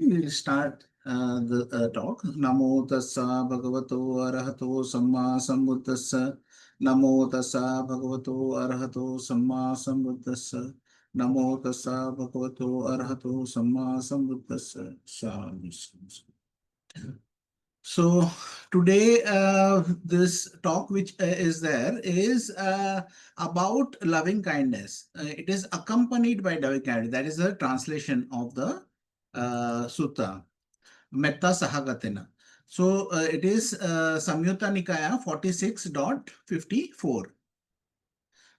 We'll start the talk. Namo tassa bhagavato arahato samma sambuddhassa. Namo tassa bhagavato arahato samma sambuddhassa. Namo tassa bhagavato arahato samma sambuddhassa. So today, this talk which is there is about loving kindness. It is accompanied by loving kindness. That is the translation of the sutta, Metta Sahagatina. So it is Saṃyutta Nikāya 46.54.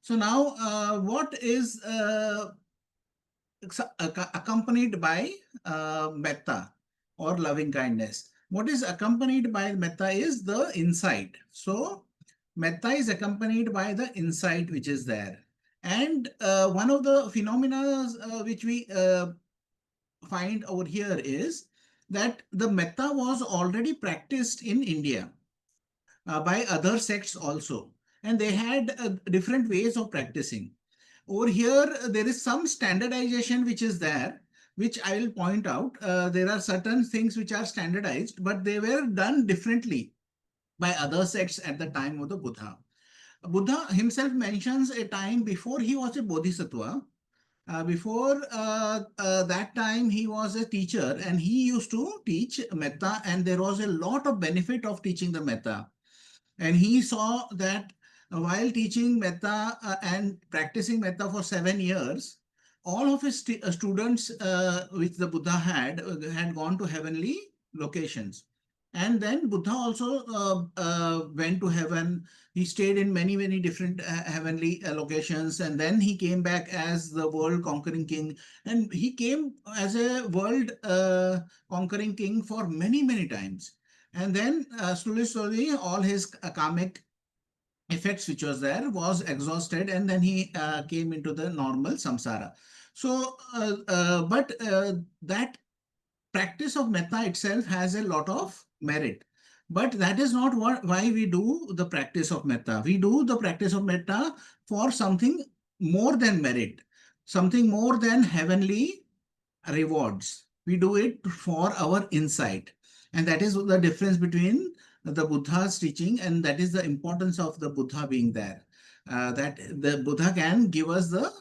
So now what is accompanied by metta or loving kindness? What is accompanied by metta is the insight. So metta is accompanied by the insight which is there. And one of the phenomena which we find over here is that the metta was already practiced in India by other sects also. And they had different ways of practicing. Over here, there is some standardization which is there, which I will point out. There are certain things which are standardized, but they were done differently by other sects at the time of the Buddha. Buddha himself mentions a time before he was a bodhisattva. Before that time, he was a teacher and he used to teach metta, and there was a lot of benefit of teaching the metta. And he saw that while teaching metta and practicing metta for 7 years, all of his students which the Buddha had gone to heavenly locations. And then Buddha also went to heaven. He stayed in many, many different heavenly locations. And then he came back as the world conquering king. And he came as a world conquering king for many, many times. And then slowly, all his karmic effects which was there was exhausted, and then he came into the normal samsara. So, but that practice of metta itself has a lot of merit. But that is not why we do the practice of metta. We do the practice of metta for something more than merit, something more than heavenly rewards. We do it for our insight. And that is the difference between the Buddha's teaching, and that is the importance of the Buddha being there. That the Buddha can give us the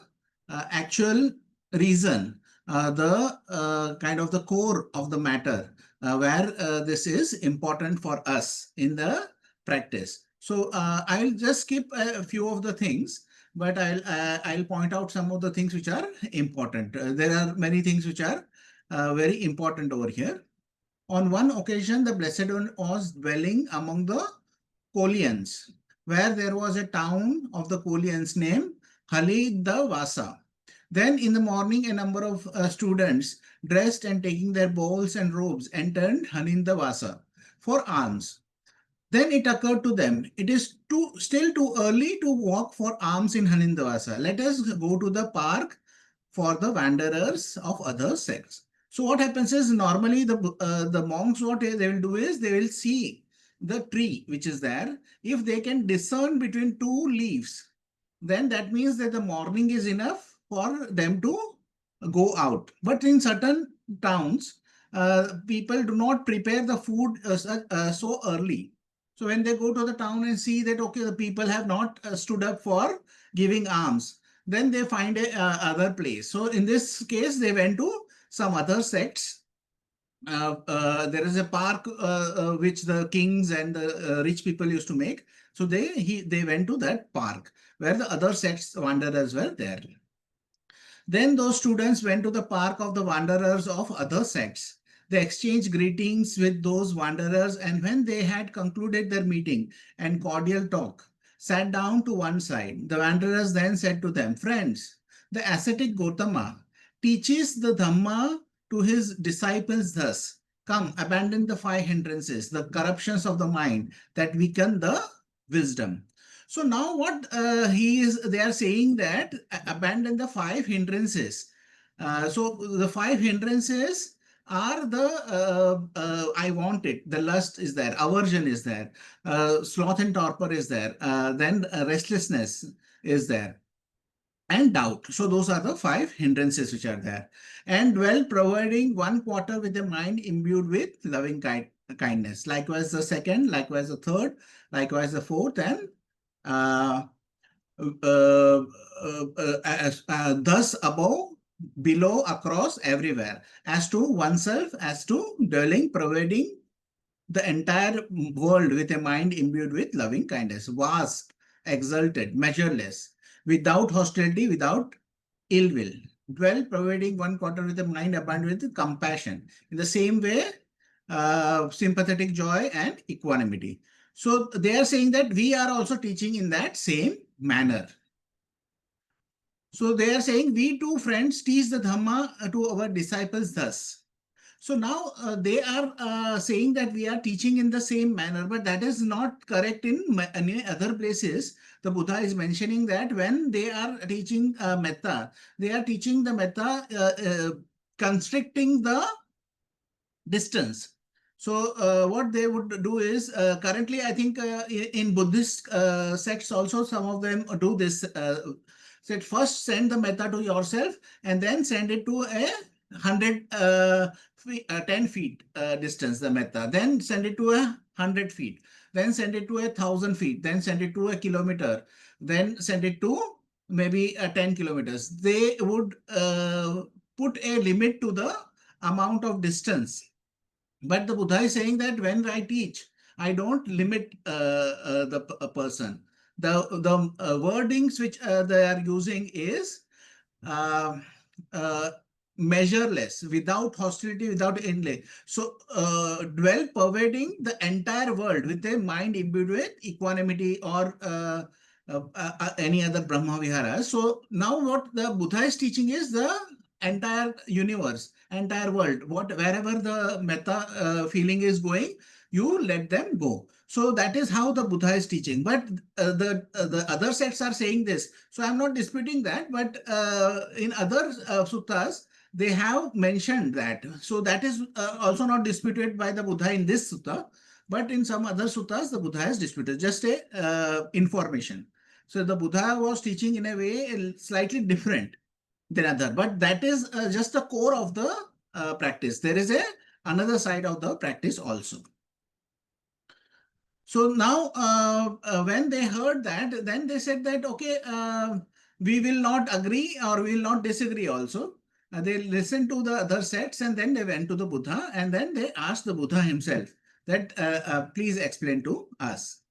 actual reason, the kind of the core of the matter, where this is important for us in the practice. So I'll just skip a few of the things, but I'll point out some of the things which are important. There are many things which are very important over here. On one occasion, the Blessed One was dwelling among the Kolians, where there was a town of the Kolians named Haliddavasana. Then in the morning, a number of students, dressed and taking their bowls and robes, entered Haliddavasana for alms. Then it occurred to them, it is still too early to walk for alms in Haliddavasana. Let us go to the park for the wanderers of other sects. So what happens is, normally the monks, what they will do is, they will see the tree which is there. If they can discern between two leaves, then that means that the morning is enough for them to go out. But in certain towns, people do not prepare the food so early. So when they go to the town and see that, okay, the people have not stood up for giving alms, then they find a other place. So in this case, they went to some other sects. There is a park which the kings and the rich people used to make. So they went to that park where the other sects wanderers were there. Then those students went to the park of the wanderers of other sects. They exchanged greetings with those wanderers, and when they had concluded their meeting and cordial talk, sat down to one side. The wanderers then said to them, "Friends, the ascetic Gautama teaches the Dhamma to his disciples thus: come, abandon the 5 hindrances, the corruptions of the mind that weaken the wisdom." So now what they are saying that abandon the 5 hindrances. So the 5 hindrances are the I want it, the lust is there, aversion is there, sloth and torpor is there, then restlessness is there. and doubt. So those are the 5 hindrances which are there. And well, providing 1/4 with a mind imbued with loving kindness. Likewise the second, likewise the third, likewise the fourth, and uh, thus above, below, across, everywhere. As to oneself, as to dwelling, providing the entire world with a mind imbued with loving kindness, vast, exalted, measureless, without hostility, without ill will. Dwell, providing 1/4 with a mind abundant with compassion. In the same way, sympathetic joy and equanimity. So they are saying that we are also teaching in that same manner. So they are saying we two friends teach the Dhamma to our disciples thus. So now they are saying that we are teaching in the same manner, but that is not correct in many other places. The Buddha is mentioning that when they are teaching metta, they are teaching the metta constricting the distance. So what they would do is, currently I think in Buddhist sects also some of them do this. So first send the metta to yourself and then send it to a 10 feet distance, the metta. Then send it to 100 feet. Then send it to 1,000 feet. Then send it to a kilometer. Then send it to maybe 10 kilometers. They would put a limit to the amount of distance. But the Buddha is saying that when I teach, I don't limit the person. The wordings which they are using is uh, uh, measureless, without hostility, without inlay. So dwell, pervading the entire world with a mind imbued with equanimity or any other Brahma Vihara. So now what the Buddha is teaching is the entire universe, entire world. Wherever the metta feeling is going, you let them go. So that is how the Buddha is teaching. But the other sects are saying this. So I'm not disputing that. But in other suttas, they have mentioned that. So that is also not disputed by the Buddha in this sutta. But in some other suttas, the Buddha has disputed. Just a information. So the Buddha was teaching in a way slightly different than other. But that is just the core of the practice. There is another side of the practice also. So now, when they heard that, then they said that, okay, we will not agree or we will not disagree also. They listened to the other sects and then they went to the Buddha and then they asked the Buddha himself that, please explain to us.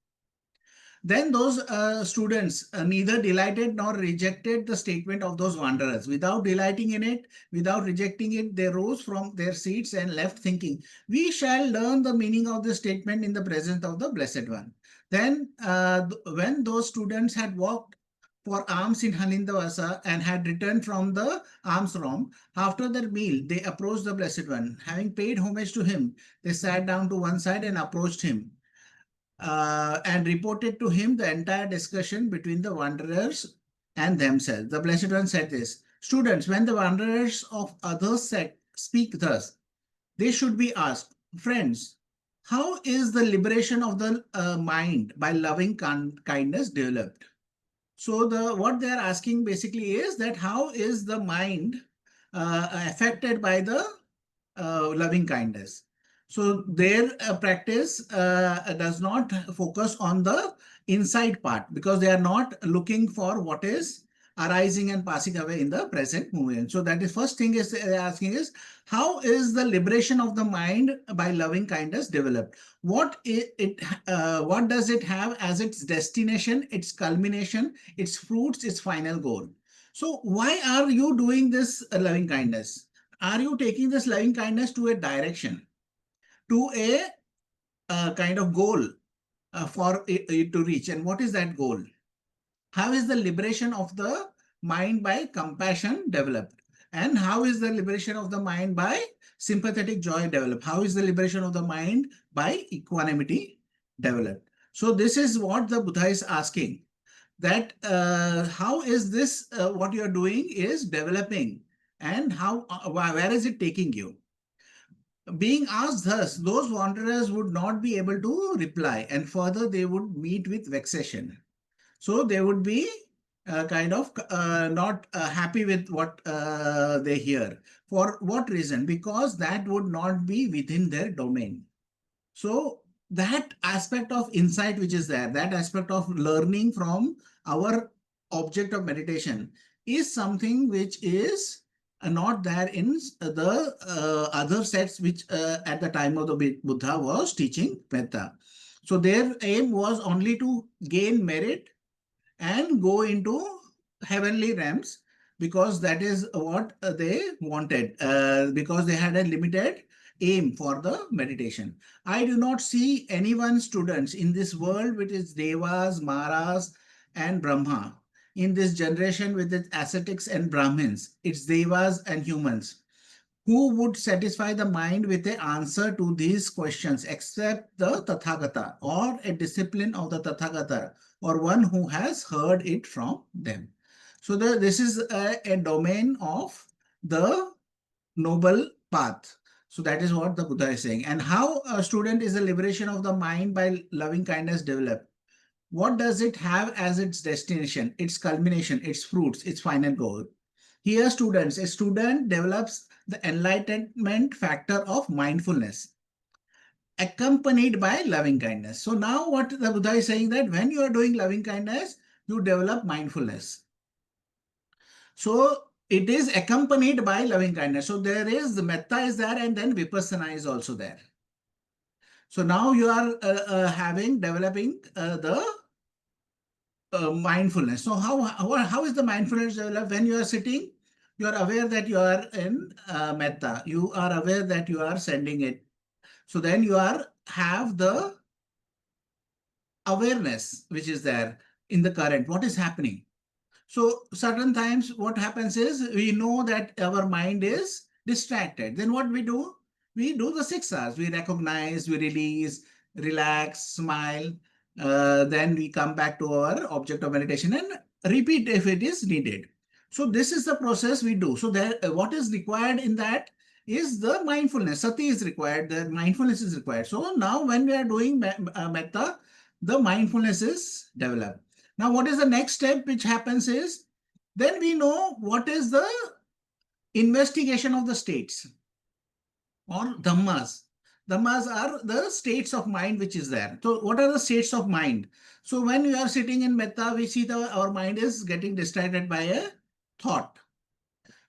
Then those students neither delighted nor rejected the statement of those wanderers. Without delighting in it, without rejecting it, they rose from their seats and left thinking, we shall learn the meaning of this statement in the presence of the Blessed One. Then when those students had walked for alms in Haliddavasana and had returned from the alms room, after their meal, they approached the Blessed One. Having paid homage to him, they sat down to one side and approached him. And reported to him the entire discussion between the wanderers and themselves. The Blessed One said this, students, when the wanderers of other sect speak thus, they should be asked, friends, how is the liberation of the mind by loving kindness developed? So what they are asking basically is that how is the mind affected by the loving kindness? So their practice does not focus on the inside part because they are not looking for what is arising and passing away in the present moment. So that is first thing is they are asking is how is the liberation of the mind by loving kindness developed? What does it have as its destination, its culmination, its fruits, its final goal? So why are you doing this loving kindness? Are you taking this loving kindness to a direction, to a kind of goal for it to reach? And what is that goal? How is the liberation of the mind by compassion developed? And how is the liberation of the mind by sympathetic joy developed? How is the liberation of the mind by equanimity developed? So this is what the Buddha is asking, that how is this what you are doing is developing, and how where is it taking you? Being asked thus, those wanderers would not be able to reply, and further they would meet with vexation. So they would be not happy with what they hear. For what reason? Because that would not be within their domain. So that aspect of insight which is there, that aspect of learning from our object of meditation is something which is not there in the other sects which at the time of the Buddha was teaching metta. So their aim was only to gain merit and go into heavenly realms, because that is what they wanted, because they had a limited aim for the meditation. I do not see anyone students in this world which is Devas, Maras and Brahma. In this generation with its ascetics and Brahmins, it's Devas and humans who would satisfy the mind with the answer to these questions except the Tathagata or a discipline of the Tathagata or one who has heard it from them. So this is a domain of the noble path. So that is what the Buddha is saying. And how a student is the liberation of the mind by loving kindness developed. What does it have as its destination, its culmination, its fruits, its final goal? Here, students, a student develops the enlightenment factor of mindfulness accompanied by loving kindness. So now what the Buddha is saying, that when you are doing loving kindness, you develop mindfulness. So it is accompanied by loving kindness. So there is the metta is there, and then vipassana is also there. So now you are developing the mindfulness. So how is the mindfulness developed? When you are sitting, you are aware that you are in metta. You are aware that you are sending it. So then you have the awareness which is there in the current. What is happening? So certain times what happens is we know that our mind is distracted. Then what we do? We do the 6 R's. We recognize, we release, relax, smile. Then we come back to our object of meditation and repeat if it is needed. So this is the process we do. So there, what is required in that is the mindfulness. Sati is required. The mindfulness is required. So now when we are doing metta, the mindfulness is developed. Now, what is the next step which happens is, then we know what is the investigation of the states or dhammas. Dhammas are the states of mind which is there. So what are the states of mind? So when we are sitting in metta, we see our mind is getting distracted by a thought.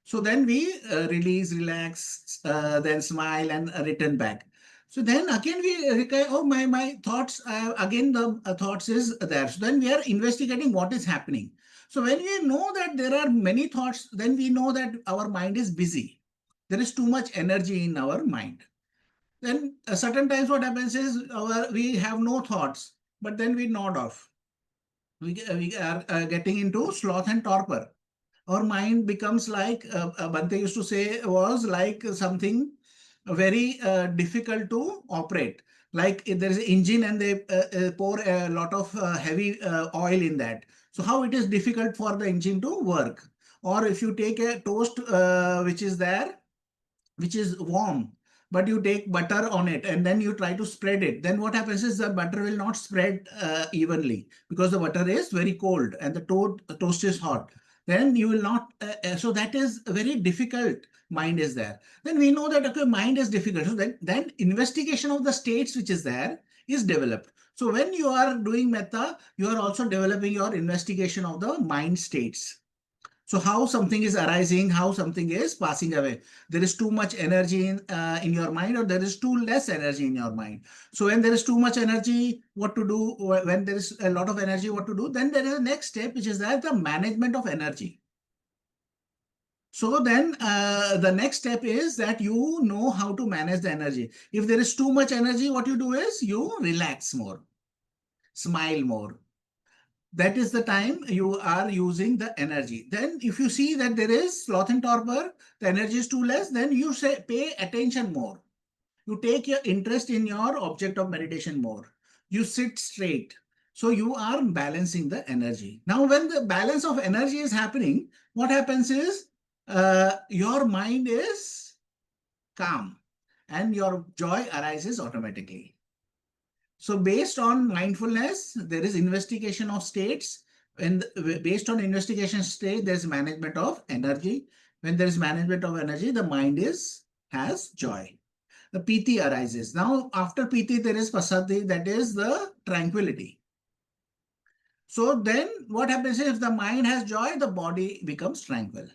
So then we release, relax, then smile and return back. So then again we recall, oh, my thoughts, again the thoughts is there. So then we are investigating what is happening. So when we know that there are many thoughts, then we know that our mind is busy. There is too much energy in our mind. Then certain times what happens is we have no thoughts, but then we nod off. We are getting into sloth and torpor. Our mind becomes like, Bhante used to say, was like something very difficult to operate. Like if there is an engine and they pour a lot of heavy oil in that. So how it is difficult for the engine to work. Or if you take a toast which is there, which is warm, but you take butter on it and then you try to spread it, then what happens is the butter will not spread evenly because the butter is very cold and the toast is hot. Then you will not, so that is very difficult. Mind is there. Then we know that, okay, mind is difficult. So then investigation of the states which is there is developed. So when you are doing metta, you are also developing your investigation of the mind states. So how something is arising, how something is passing away. There is too much energy in your mind, or there is too less energy in your mind. So when there is too much energy, what to do? When there is a lot of energy, what to do? Then there is a next step, which is that the management of energy. So then the next step is that you know how to manage the energy. If there is too much energy, what you do is you relax more, smile more. That is the time you are using the energy. Then if you see that there is sloth and torpor, the energy is too less, then you say pay attention more. You take your interest in your object of meditation more. You sit straight. So you are balancing the energy. Now, when the balance of energy is happening, what happens is your mind is calm and your joy arises automatically. So based on mindfulness, there is investigation of states. Based on investigation stage, there's management of energy. When there is management of energy, the mind has joy. The piti arises. Now, after piti, there is pasati, that is the tranquility. So then what happens is, if the mind has joy, the body becomes tranquil.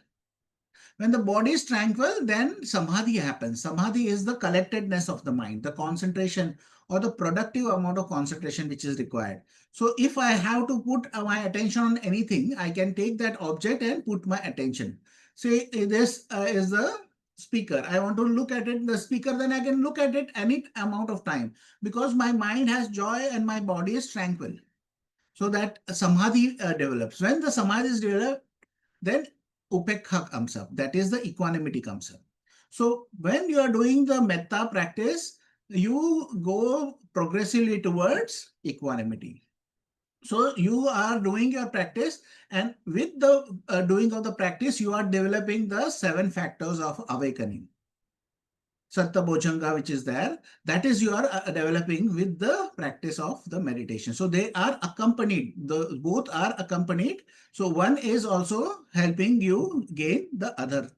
When the body is tranquil, then samadhi happens. Samadhi is the collectedness of the mind, the concentration or the productive amount of concentration which is required. So if I have to put my attention on anything, I can take that object and put my attention. Say this is the speaker. I want to look at it, the speaker, then I can look at it any amount of time because my mind has joy and my body is tranquil. So that samadhi develops. When the samadhi is developed, then upekha comes up. That is the equanimity comes up. So when you are doing the metta practice, you go progressively towards equanimity. So you are doing your practice, and with the doing of the practice, you are developing the 7 factors of awakening. Satta Bojanga, which is there, that is you are developing with the practice of the meditation. So they are accompanied, both are accompanied. So one is also helping you gain the other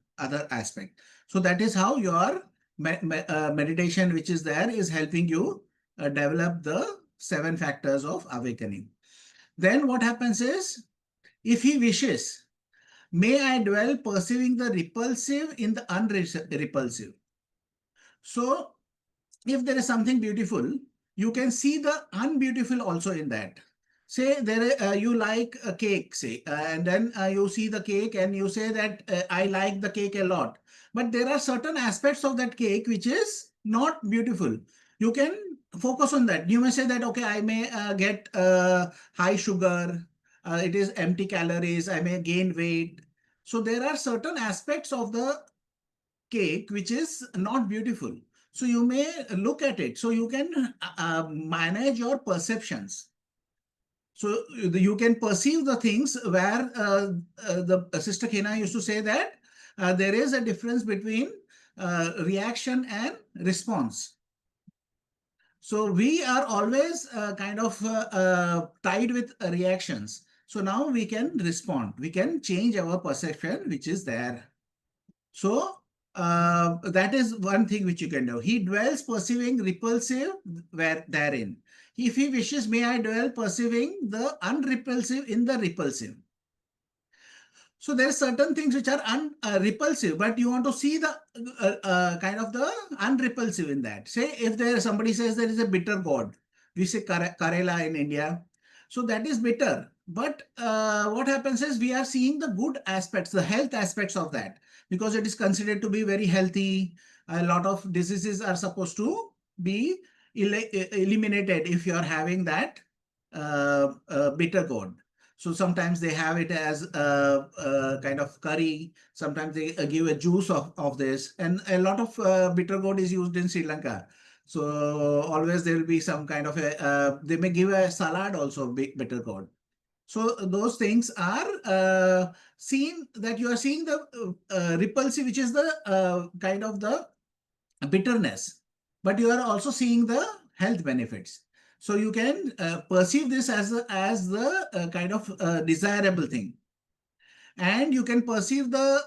aspect. So that is how your meditation, which is there, is helping you develop the 7 factors of awakening. Then what happens is, if he wishes, may I dwell perceiving the repulsive in the unrepulsive. So if there is something beautiful, you can see the unbeautiful also in that. Say there you like a cake, say, and then you see the cake and you say that I like the cake a lot. But there are certain aspects of that cake which is not beautiful. You can focus on that. You may say that, okay, I may get high sugar, it is empty calories, I may gain weight. So there are certain aspects of the cake which is not beautiful. So you may look at it. So you can manage your perceptions. So you can perceive the things where the Sister Kena used to say that there is a difference between reaction and response. So we are always kind of tied with reactions. So now we can respond. We can change our perception, which is there. So that is one thing which you can do. He dwells perceiving repulsive where therein. If he wishes, may I dwell perceiving the unrepulsive in the repulsive. So there are certain things which are repulsive, but you want to see the kind of the unrepulsive in that. Say if there somebody says there is a bitter god, we say Karela in India. So that is bitter. But what happens is we are seeing the good aspects, the health aspects of that, because it is considered to be very healthy. A lot of diseases are supposed to be eliminated if you are having that bitter gourd. So sometimes they have it as a kind of curry. Sometimes they give a juice of this. And a lot of bitter gourd is used in Sri Lanka. So always there will be some kind of a, they may give a salad also, bitter gourd. So those things are seen, that you are seeing the repulsive, which is the kind of the bitterness, but you are also seeing the health benefits. So you can perceive this as the kind of desirable thing, and you can perceive the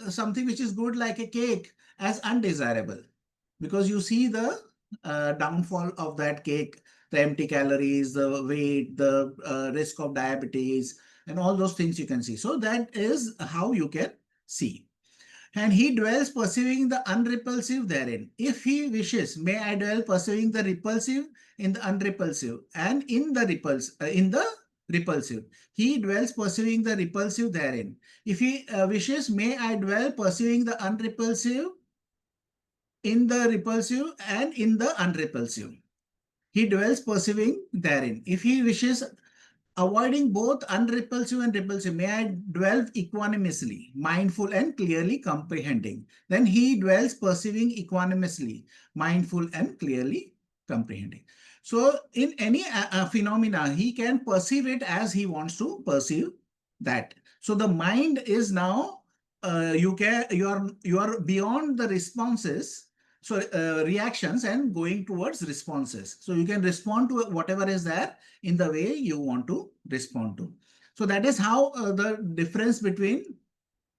something which is good like a cake as undesirable, because you see the downfall of that cake, the empty calories, the weight, the risk of diabetes, and all those things you can see. So that is how you can see. And he dwells perceiving the unrepulsive therein. If he wishes, may I dwell perceiving the repulsive in the unrepulsive, and in the repulsive. He dwells perceiving the repulsive therein. If he wishes, may I dwell perceiving the unrepulsive in the repulsive and in the unrepulsive. He dwells perceiving therein. If he wishes, avoiding both unrepulsive and repulsive, may I dwell equanimously, mindful and clearly comprehending. Then he dwells perceiving equanimously, mindful and clearly comprehending. So in any phenomena, he can perceive it as he wants to perceive that. So the mind is now, you are beyond the responses. So reactions and going towards responses. So you can respond to whatever is there in the way you want to respond to. So that is how the difference between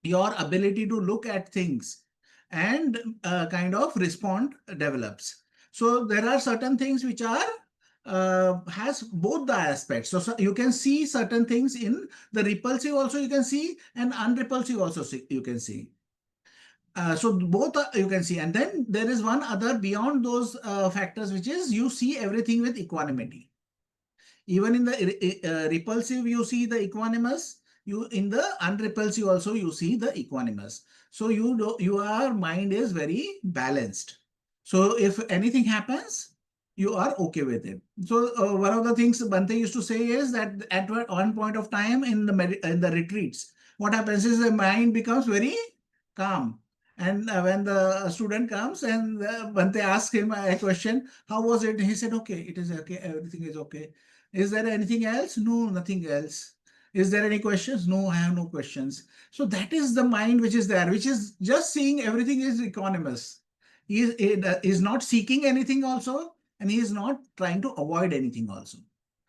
your ability to look at things and kind of respond develops. So there are certain things which are has both the aspects. So you can see certain things in the repulsive also you can see, and unrepulsive also you can see. So both you can see, and then there is one other beyond those factors, which is you see everything with equanimity. Even in the repulsive, you see the equanimous. You in the unrepulsive also you see the equanimous. So your mind is very balanced. So if anything happens, you are okay with it. So one of the things Bhante used to say is that at one point of time in the retreats, what happens is the mind becomes very calm. And when the student comes and Bhante asks him a question, how was it? He said, okay, it is okay, everything is okay. Is there anything else? No, nothing else. Is there any questions? No, I have no questions. So that is the mind which is there, which is just seeing everything is equanimous. He is not seeking anything also, and he is not trying to avoid anything also.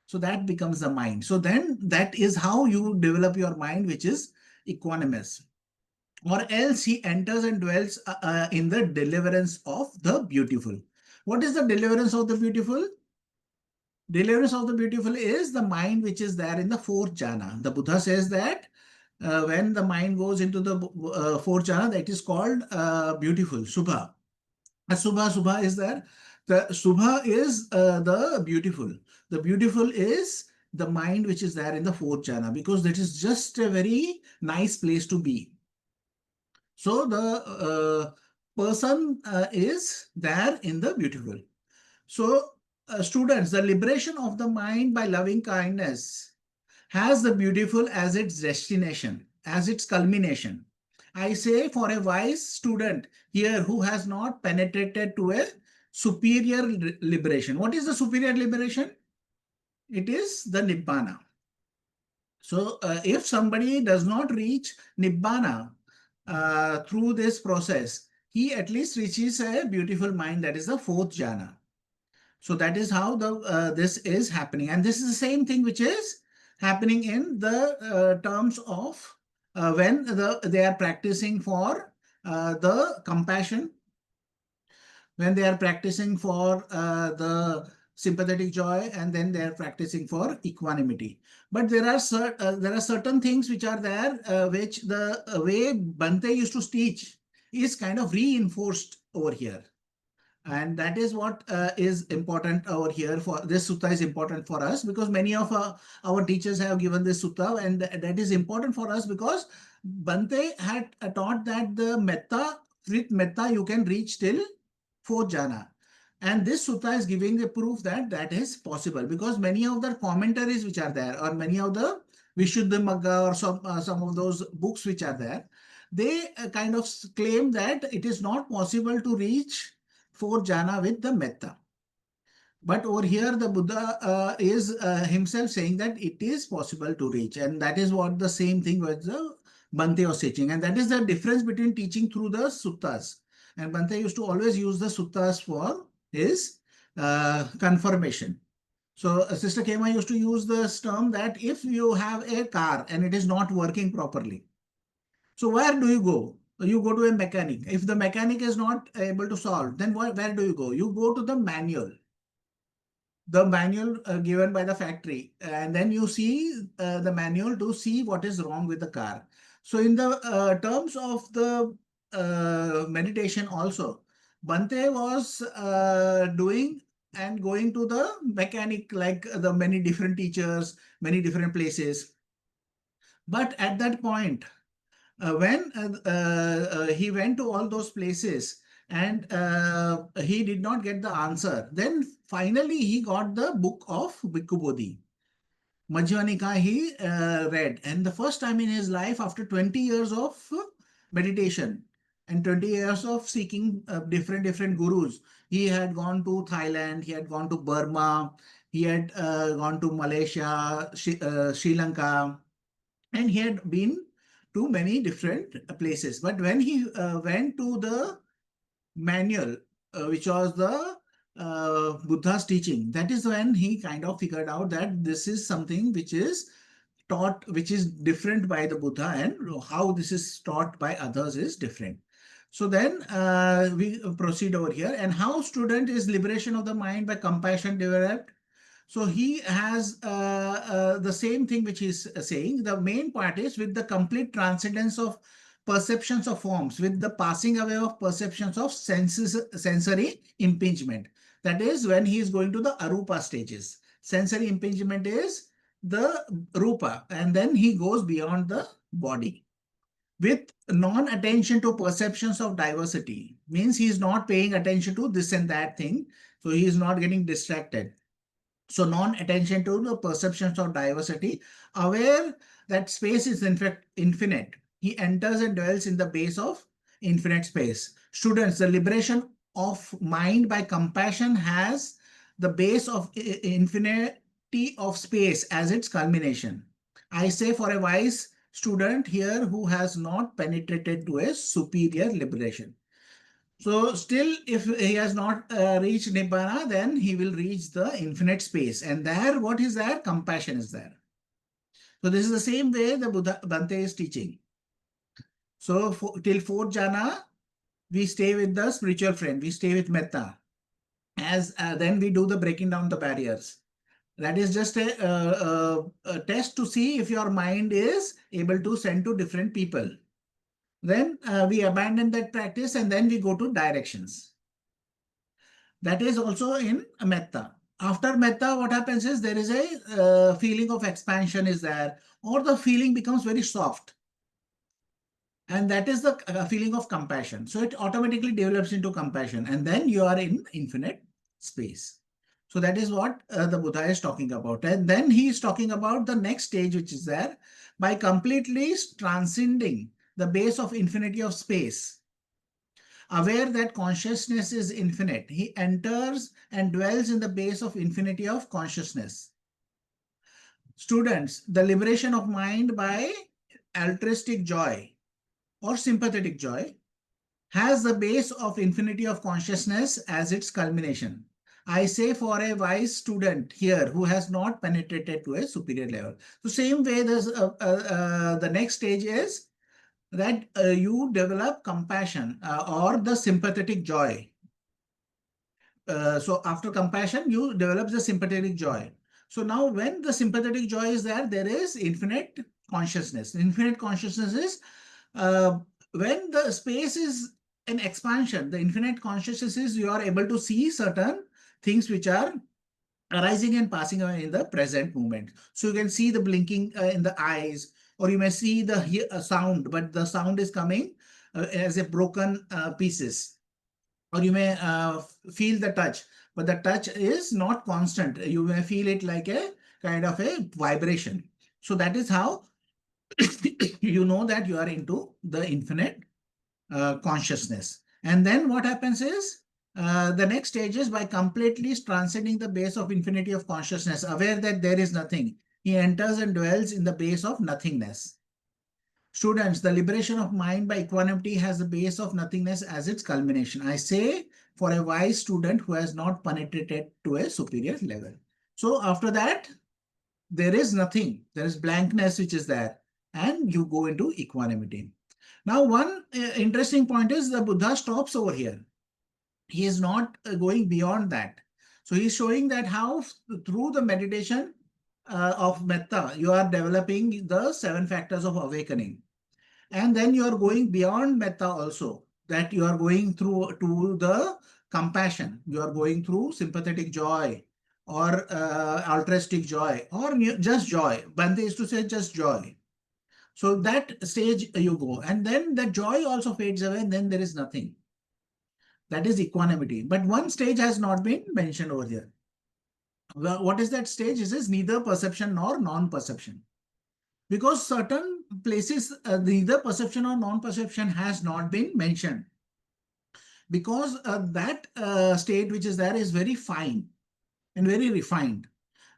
So that becomes the mind. So then that is how you develop your mind, which is equanimous. Or else he enters and dwells in the deliverance of the beautiful. What is the deliverance of the beautiful? Deliverance of the beautiful is the mind which is there in the fourth jhana. The Buddha says that when the mind goes into the fourth jhana, that is called beautiful, Subha. Subha is there. The Subha is the beautiful. The beautiful is the mind which is there in the fourth jhana, because that is just a very nice place to be. So the person is there in the beautiful. So students, the liberation of the mind by loving kindness has the beautiful as its destination, as its culmination. I say for a wise student here who has not penetrated to a superior liberation. What is the superior liberation? It is the Nibbana. So if somebody does not reach Nibbana through this process, he at least reaches a beautiful mind, that is the fourth jhana. So that is how this is happening. And this is the same thing which is happening in the terms of when they are practicing for the compassion, when they are practicing for the sympathetic joy, and then they are practicing for equanimity. But there are certain things which are there, which the way Bhante used to teach is kind of reinforced over here. And that is what is important over here. For this sutta is important for us because many of our teachers have given this sutta, and that is important for us because Bhante had taught that the metta, with metta you can reach till fourth jhana. And this sutta is giving the proof that that is possible, because many of the commentaries which are there, or many of the Vishuddhimagga or some of those books which are there, they kind of claim that it is not possible to reach fourth jhana with the metta. But over here, the Buddha is himself saying that it is possible to reach. And that is what the same thing was the Bhante was teaching. And that is the difference between teaching through the suttas. And Bhante used to always use the suttas for his confirmation. So Sister Kema used to use this term that if you have a car and it is not working properly, so where do you go? You go to a mechanic. If the mechanic is not able to solve, then where do you go? You go to the manual given by the factory, and then you see the manual to see what is wrong with the car. So in the terms of the meditation also, Bhante was doing and going to the mechanic, like the many different teachers, many different places. But at that point, when he went to all those places and he did not get the answer, then finally he got the book of Bhikkhu Bodhi. Saṃyutta Nikāya he read, and the first time in his life, after 20 years of meditation and 20 years of seeking different gurus, he had gone to Thailand, he had gone to Burma, he had gone to Malaysia, Sri Lanka, and he had been to many different places. But when he went to the manual, which was the Buddha's teaching, that is when he kind of figured out that this is something which is taught, which is different by the Buddha, and how this is taught by others is different. So then we proceed over here. And how student is liberation of the mind by compassion developed. So he has the same thing which he's saying. The main part is with the complete transcendence of perceptions of forms, with the passing away of perceptions of sensory impingement. That is when he is going to the arupa stages. Sensory impingement is the rupa, and then he goes beyond the body. With non-attention to perceptions of diversity, means he is not paying attention to this and that thing. So he is not getting distracted. So non-attention to the perceptions of diversity, aware that space is in fact infinite. He enters and dwells in the base of infinite space. Students, the liberation of mind by compassion has the base of infinity of space as its culmination. I say for a wise student here who has not penetrated to a superior liberation. So still, if he has not reached Nibbana, then he will reach the infinite space. And there, what is there? Compassion is there. So this is the same way the Bhante is teaching. So till fourth jhana, we stay with the spiritual friend. We stay with Metta. As then we do the breaking down the barriers. That is just a test to see if your mind is able to send to different people. Then we abandon that practice and then we go to directions. That is also in Metta. After Metta, what happens is there is a feeling of expansion is there, or the feeling becomes very soft. And that is the feeling of compassion. So it automatically develops into compassion, and then you are in infinite space. So that is what the Buddha is talking about. And then he is talking about the next stage, which is there, by completely transcending the base of infinity of space. Aware that consciousness is infinite, he enters and dwells in the base of infinity of consciousness. Students, the liberation of mind by altruistic joy or sympathetic joy has the base of infinity of consciousness as its culmination. I say for a wise student here who has not penetrated to a superior level. So same way, the next stage is that you develop compassion or the sympathetic joy. So after compassion, you develop the sympathetic joy. So now when the sympathetic joy is there, there is infinite consciousness. Infinite consciousness is when the space is an expansion, the infinite consciousness is you are able to see certain things which are arising and passing away in the present moment. So you can see the blinking in the eyes, or you may see the sound, but the sound is coming as a broken pieces. Or you may feel the touch, but the touch is not constant. You may feel it like a kind of a vibration. So that is how you know that you are into the infinite consciousness. And then what happens is the next stage is by completely transcending the base of infinity of consciousness, aware that there is nothing. He enters and dwells in the base of nothingness. Students, the liberation of mind by equanimity has the base of nothingness as its culmination. I say for a wise student who has not penetrated to a superior level. So after that, there is nothing. There is blankness which is there, and you go into equanimity. Now, one interesting point is the Buddha stops over here. He is not going beyond that. So he's showing that how through the meditation of Metta, you are developing the 7 factors of awakening. And then you are going beyond Metta also, that you are going through to the compassion. You are going through sympathetic joy or altruistic joy or just joy. Bhante used to say just joy. So that stage you go, and then the joy also fades away, and then there is nothing. That is equanimity. But one stage has not been mentioned over here. Well, what is that stage? It is neither perception nor non-perception. Because certain places, neither perception or non-perception has not been mentioned. Because that state which is there is very fine and very refined.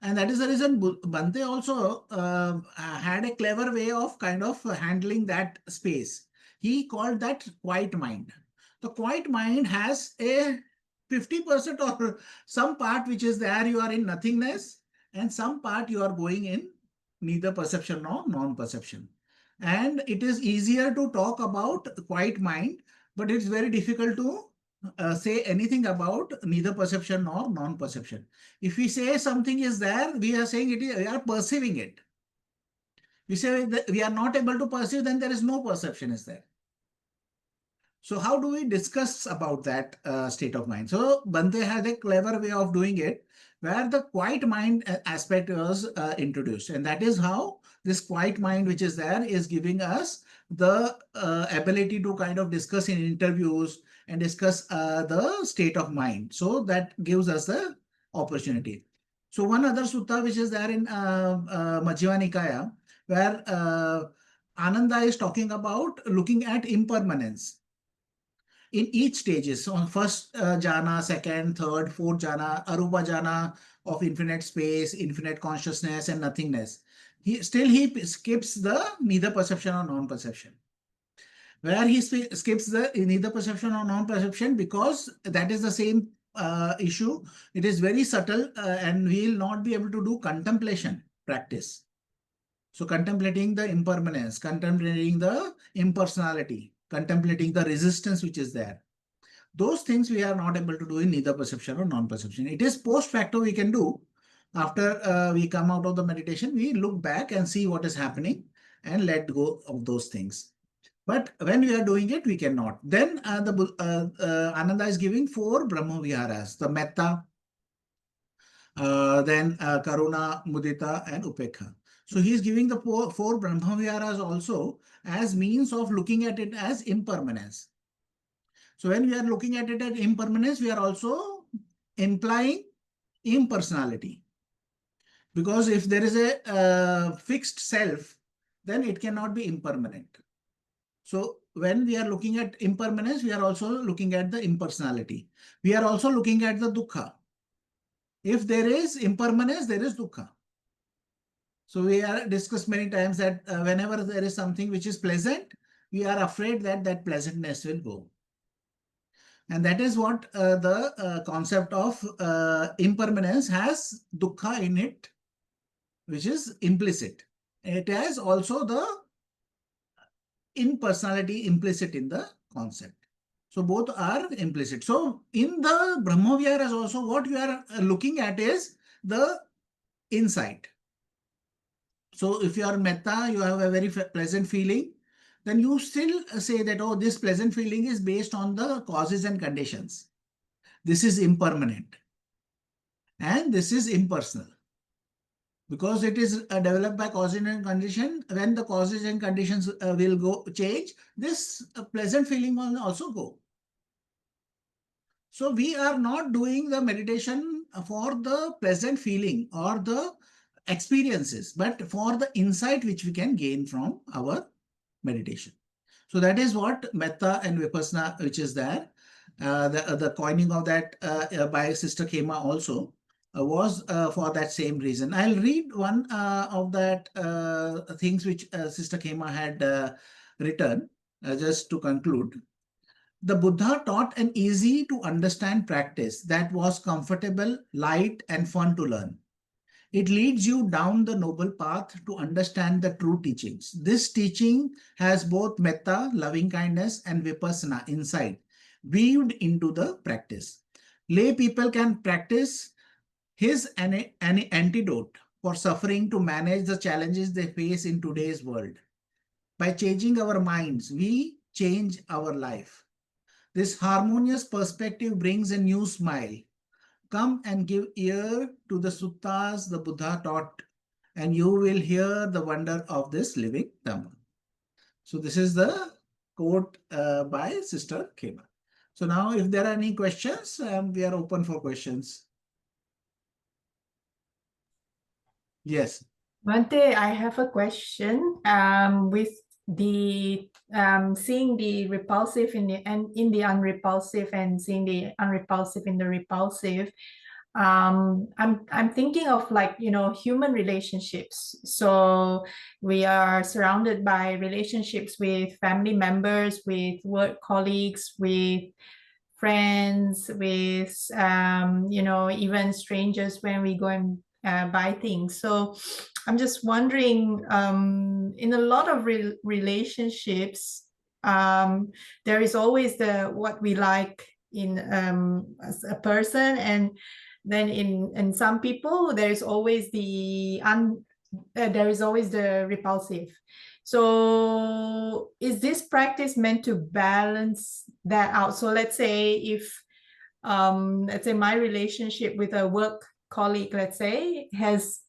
And that is the reason Bhante also had a clever way of kind of handling that space. He called that quiet mind. The quiet mind has a 50% or some part which is there, you are in nothingness, and some part you are going in neither perception nor non-perception. And it is easier to talk about quiet mind, but it's very difficult to say anything about neither perception nor non-perception. If we say something is there, we are saying it is, we are perceiving it. We say that we are not able to perceive, then there is no perception is there. So how do we discuss about that state of mind? So Bhante has a clever way of doing it, where the quiet mind aspect was introduced. And that is how this quiet mind which is there is giving us the ability to kind of discuss in interviews and discuss the state of mind. So that gives us the opportunity. So one other sutta which is there in Majjhima Nikāya, where Ananda is talking about looking at impermanence in each stages. So first jhana, second, third, fourth jhana, arupa jhana of infinite space, infinite consciousness and nothingness. He skips the neither perception or non-perception. Where he skips the neither perception or non-perception, because that is the same issue. It is very subtle and we will not be able to do contemplation practice. So contemplating the impermanence, contemplating the impersonality, contemplating the resistance which is there. Those things we are not able to do in neither perception or non-perception. It is post facto we can do. After we come out of the meditation, we look back and see what is happening and let go of those things. But when we are doing it, we cannot. Then Ananda is giving 4 Brahma Viharas, the Metta, then Karuna, Mudita and Upekha. So he is giving the 4 Brahma Viharas also as means of looking at it as impermanence. So when we are looking at it as impermanence, we are also implying impersonality. Because if there is a fixed self, then it cannot be impermanent. So when we are looking at impermanence, we are also looking at the impersonality. We are also looking at the dukkha. If there is impermanence, there is dukkha. So we are discussed many times that whenever there is something which is pleasant, we are afraid that that pleasantness will go. And that is what the concept of impermanence has dukkha in it, which is implicit. It has also the impersonality implicit in the concept. So both are implicit. So in the Brahma Viharas also, what we are looking at is the insight. So if you are metta, you have a very pleasant feeling, then you still say that, oh, this pleasant feeling is based on the causes and conditions. This is impermanent. And this is impersonal. Because it is developed by causes and condition, when the causes and conditions will change, this pleasant feeling will also go. So we are not doing the meditation for the pleasant feeling or the experiences, but for the insight which we can gain from our meditation. So that is what Metta and Vipassana, which is there. The coining of that by Sister Khema also was for that same reason. I'll read one of that things which Sister Khema had written just to conclude. The Buddha taught an easy to understand practice that was comfortable, light, and fun to learn. It leads you down the noble path to understand the true teachings. This teaching has both metta, loving kindness, and vipassana inside, weaved into the practice. Lay people can practice his an antidote for suffering to manage the challenges they face in today's world. By changing our minds, we change our life. This harmonious perspective brings a new smile. Come and give ear to the suttas the Buddha taught, and you will hear the wonder of this living Dhamma. So this is the quote by Sister Khema. So now if there are any questions, we are open for questions. Yes. Bhante, I have a question. With the seeing the repulsive in the unrepulsive and seeing the unrepulsive in the repulsive, I'm thinking of, like, human relationships. So we are surrounded by relationships with family members, with work colleagues, with friends, with even strangers when we go and buy things. So I'm just wondering, in a lot of relationships, there is always what we like in as a person, and then in some people there is always there is always the repulsive. So is this practice meant to balance that out? So let's say if let's say my relationship with a work colleague, let's say, has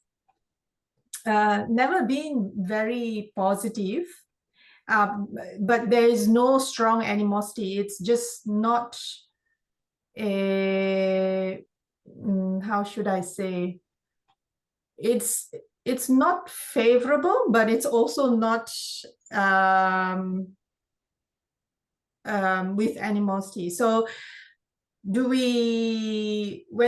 never been very positive, but there is no strong animosity. It's just not a, how should I say? It's not favorable, but it's also not with animosity. So when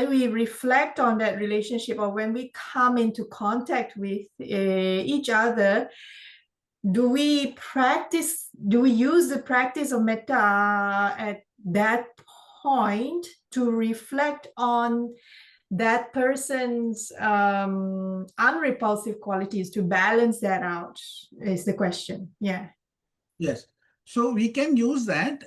we reflect on that relationship, or when we come into contact with each other, do we use the practice of metta at that point to reflect on that person's unrepulsive qualities, to balance that out, is the question. Yeah. Yes. So we can use that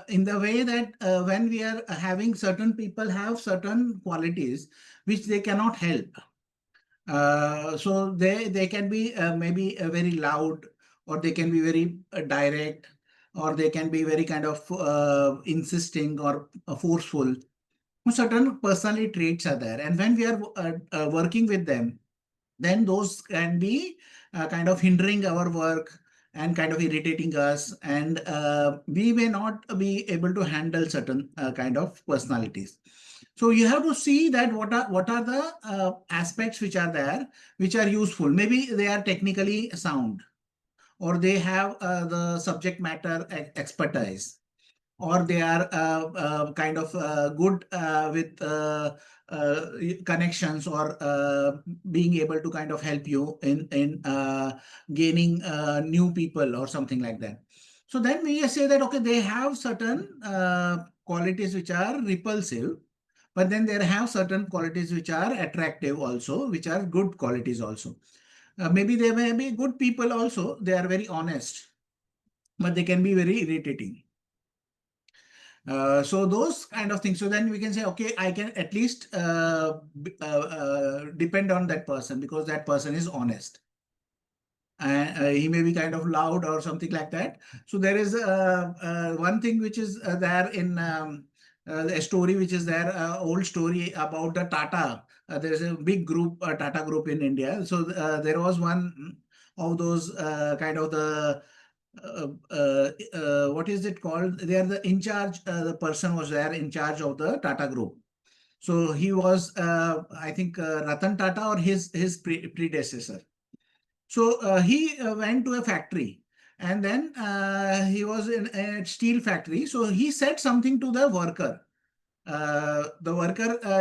in the way that when we are having certain people have certain qualities which they cannot help. So they can be maybe very loud, or they can be very direct, or they can be very kind of insisting or forceful. Certain personality traits are there, and when we are working with them, then those can be kind of hindering our work and kind of irritating us, and we may not be able to handle certain kind of personalities. So you have to see that what are the aspects which are there, which are useful. Maybe they are technically sound, or they have the subject matter expertise, or they are kind of good with connections, or being able to kind of help you in gaining new people or something like that. So then we say that, okay, they have certain qualities which are repulsive, but then they have certain qualities which are attractive also, which are good qualities also. Maybe they may be good people also, they are very honest, but they can be very irritating. So those kind of things. So then we can say, okay, I can at least depend on that person because that person is honest. And he may be kind of loud or something like that. So there is one thing which is there in a story which is there, old story about the Tata. There is a big group, Tata group in India. So there was one of those kind of the what is it called? They are the in charge. The person was there in charge of the Tata group. So he was, I think, Ratan Tata or his predecessor. So he went to a factory, and then he was in a steel factory. So he said something to the worker.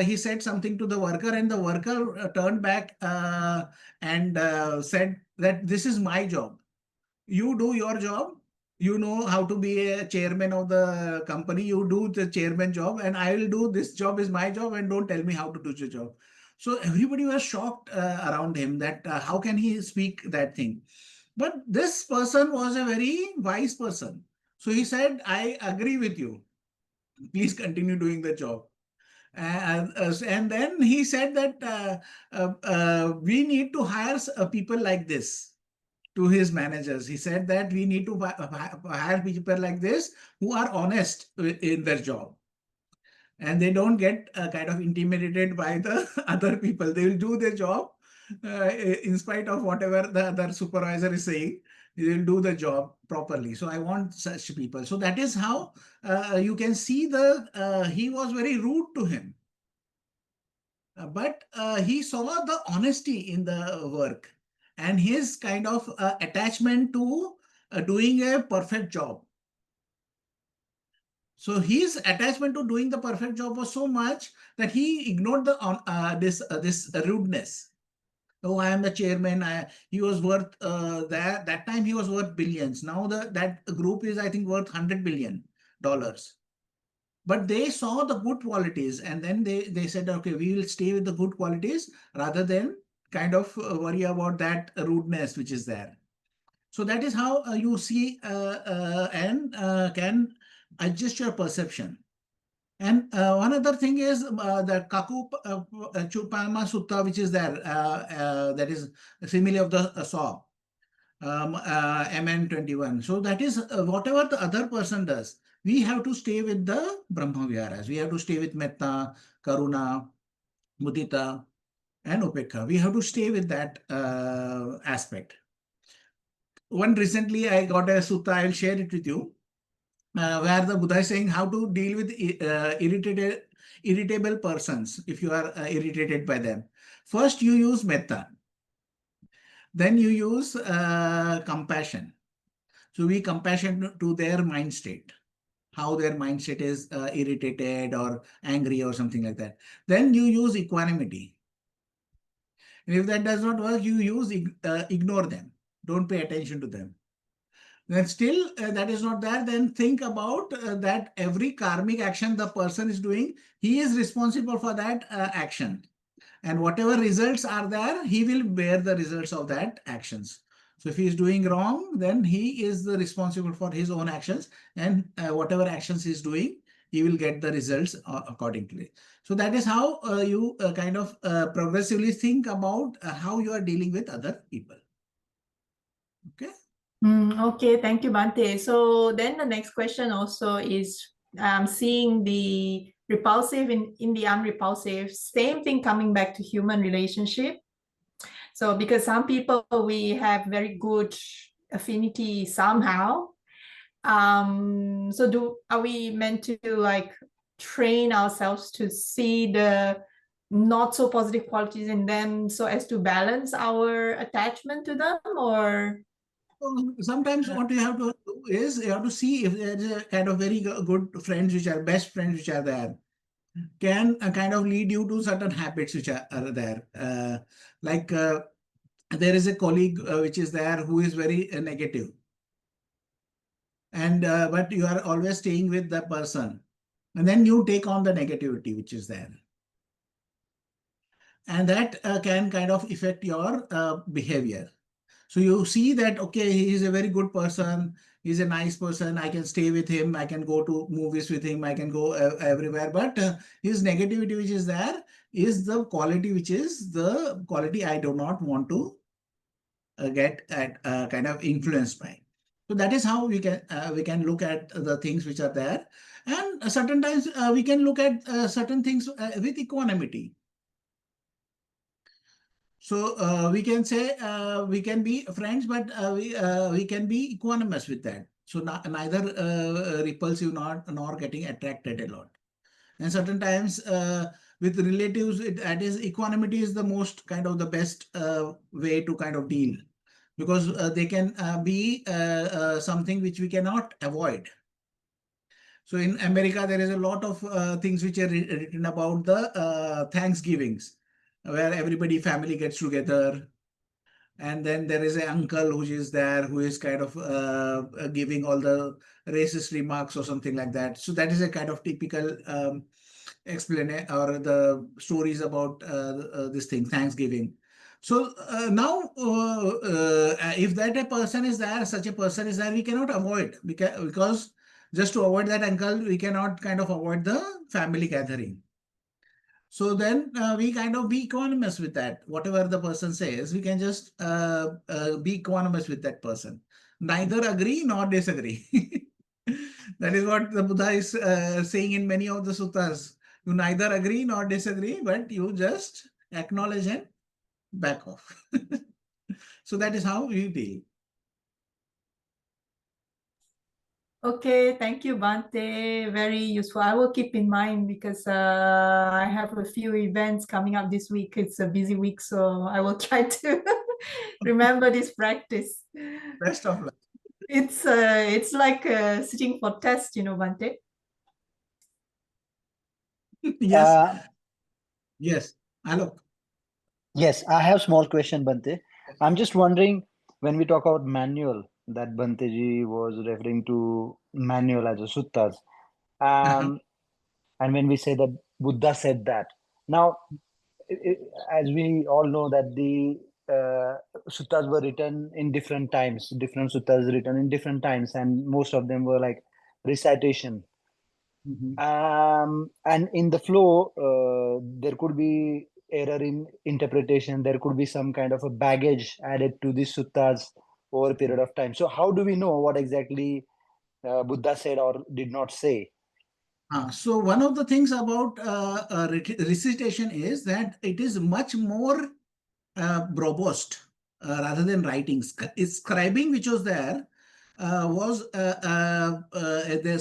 He said something to the worker, and the worker turned back and said that this is my job. You do your job. You know how to be a chairman of the company. You do the chairman job, and I will do this job is my job, and don't tell me how to do the job. So everybody was shocked around him that how can he speak that thing? But this person was a very wise person. So he said, I agree with you. Please continue doing the job. And then he said that we need to hire people like this to his managers. He said that we need to hire people like this who are honest in their job. And they don't get kind of intimidated by the other people. They will do their job in spite of whatever the other supervisor is saying. They will do the job properly. So I want such people. So that is how you can see he was very rude to him. But he saw the honesty in the work and his kind of attachment to doing a perfect job. So his attachment to doing the perfect job was so much that he ignored this rudeness. Oh, I am the chairman. He was worth that time he was worth billions. Now that group is, I think, worth $100 billion. But they saw the good qualities, and then they said, okay, we will stay with the good qualities rather than kind of worry about that rudeness which is there. So that is how you see and can adjust your perception. And one other thing is the Kaku Chupama Sutta, which is there, that is simile of the saw, MN 21. So that is whatever the other person does, we have to stay with the Brahma Viharas. We have to stay with Metta, Karuna, Mudita, and Upekha. We have to stay with that aspect. One recently I got a sutta, I will share it with you, where the Buddha is saying how to deal with irritable persons if you are irritated by them. First, you use metta. Then you use compassion. So be compassionate to their mind state, how their mind state is irritated or angry or something like that. Then you use equanimity. And if that does not work, you use ignore them. Don't pay attention to them. Then still that is not there, then think about that every karmic action the person is doing, he is responsible for that action. And whatever results are there, he will bear the results of that actions. So if he is doing wrong, then he is the responsible for his own actions, and whatever actions he is doing, he will get the results accordingly. So that is how you kind of progressively think about how you are dealing with other people. Okay. Okay, thank you, Bhante. So then the next question also is seeing the repulsive in the unrepulsive, same thing coming back to human relationship. So because some people, we have very good affinity somehow. So are we meant to like train ourselves to see the not so positive qualities in them so as to balance our attachment to them, or? Sometimes what you have to do is you have to see if there is a kind of very good friends which are best friends which are there, can kind of lead you to certain habits which are there. There is a colleague which is there who is very negative, and but you are always staying with that person, and then you take on the negativity which is there, and that can kind of affect your behavior. So you see that, okay, he is a very good person, he's a nice person, I can stay with him, I can go to movies with him, I can go everywhere. But his negativity which is there is the quality which is the quality I do not want to get at kind of influenced by. So that is how we can look at the things which are there. And certain times we can look at certain things with equanimity. So we can say we can be friends, but we can be equanimous with that. So neither repulsive nor getting attracted a lot. And certain times with relatives, that is equanimity is the most kind of the best way to kind of deal, because they can be something which we cannot avoid. So in America, there is a lot of things which are written about the Thanksgivings, where everybody family gets together, and then there is an uncle who is there who is kind of giving all the racist remarks or something like that. So that is a kind of typical explanation or the stories about this thing, Thanksgiving. So now if that a person is there, such a person is there, we cannot avoid, because just to avoid that uncle, we cannot kind of avoid the family gathering. So then we kind of be equanimous with that. Whatever the person says, we can just be equanimous with that person. Neither agree nor disagree. That is what the Buddha is saying in many of the suttas. You neither agree nor disagree, but you just acknowledge and back off. So that is how we deal. Okay, thank you, Bhante. Very useful. I will keep in mind because I have a few events coming up this week. It's a busy week, so I will try to remember this practice. Best of luck. It's like sitting for test, you know, Bhante. Yes. Yes. Alok. Yes, I have small question, Bhante. I'm just wondering, when we talk about manual, that Bhante ji was referring to manual as a suttas. And when we say that Buddha said that, now, as we all know that the suttas were written in different times, different suttas written in different times, and most of them were like recitation. And in the flow, there could be error in interpretation. There could be some kind of a baggage added to the suttas over a period of time. So how do we know what exactly Buddha said or did not say? So one of the things about recitation is that it is much more robust rather than writing. Scribing, which was there, the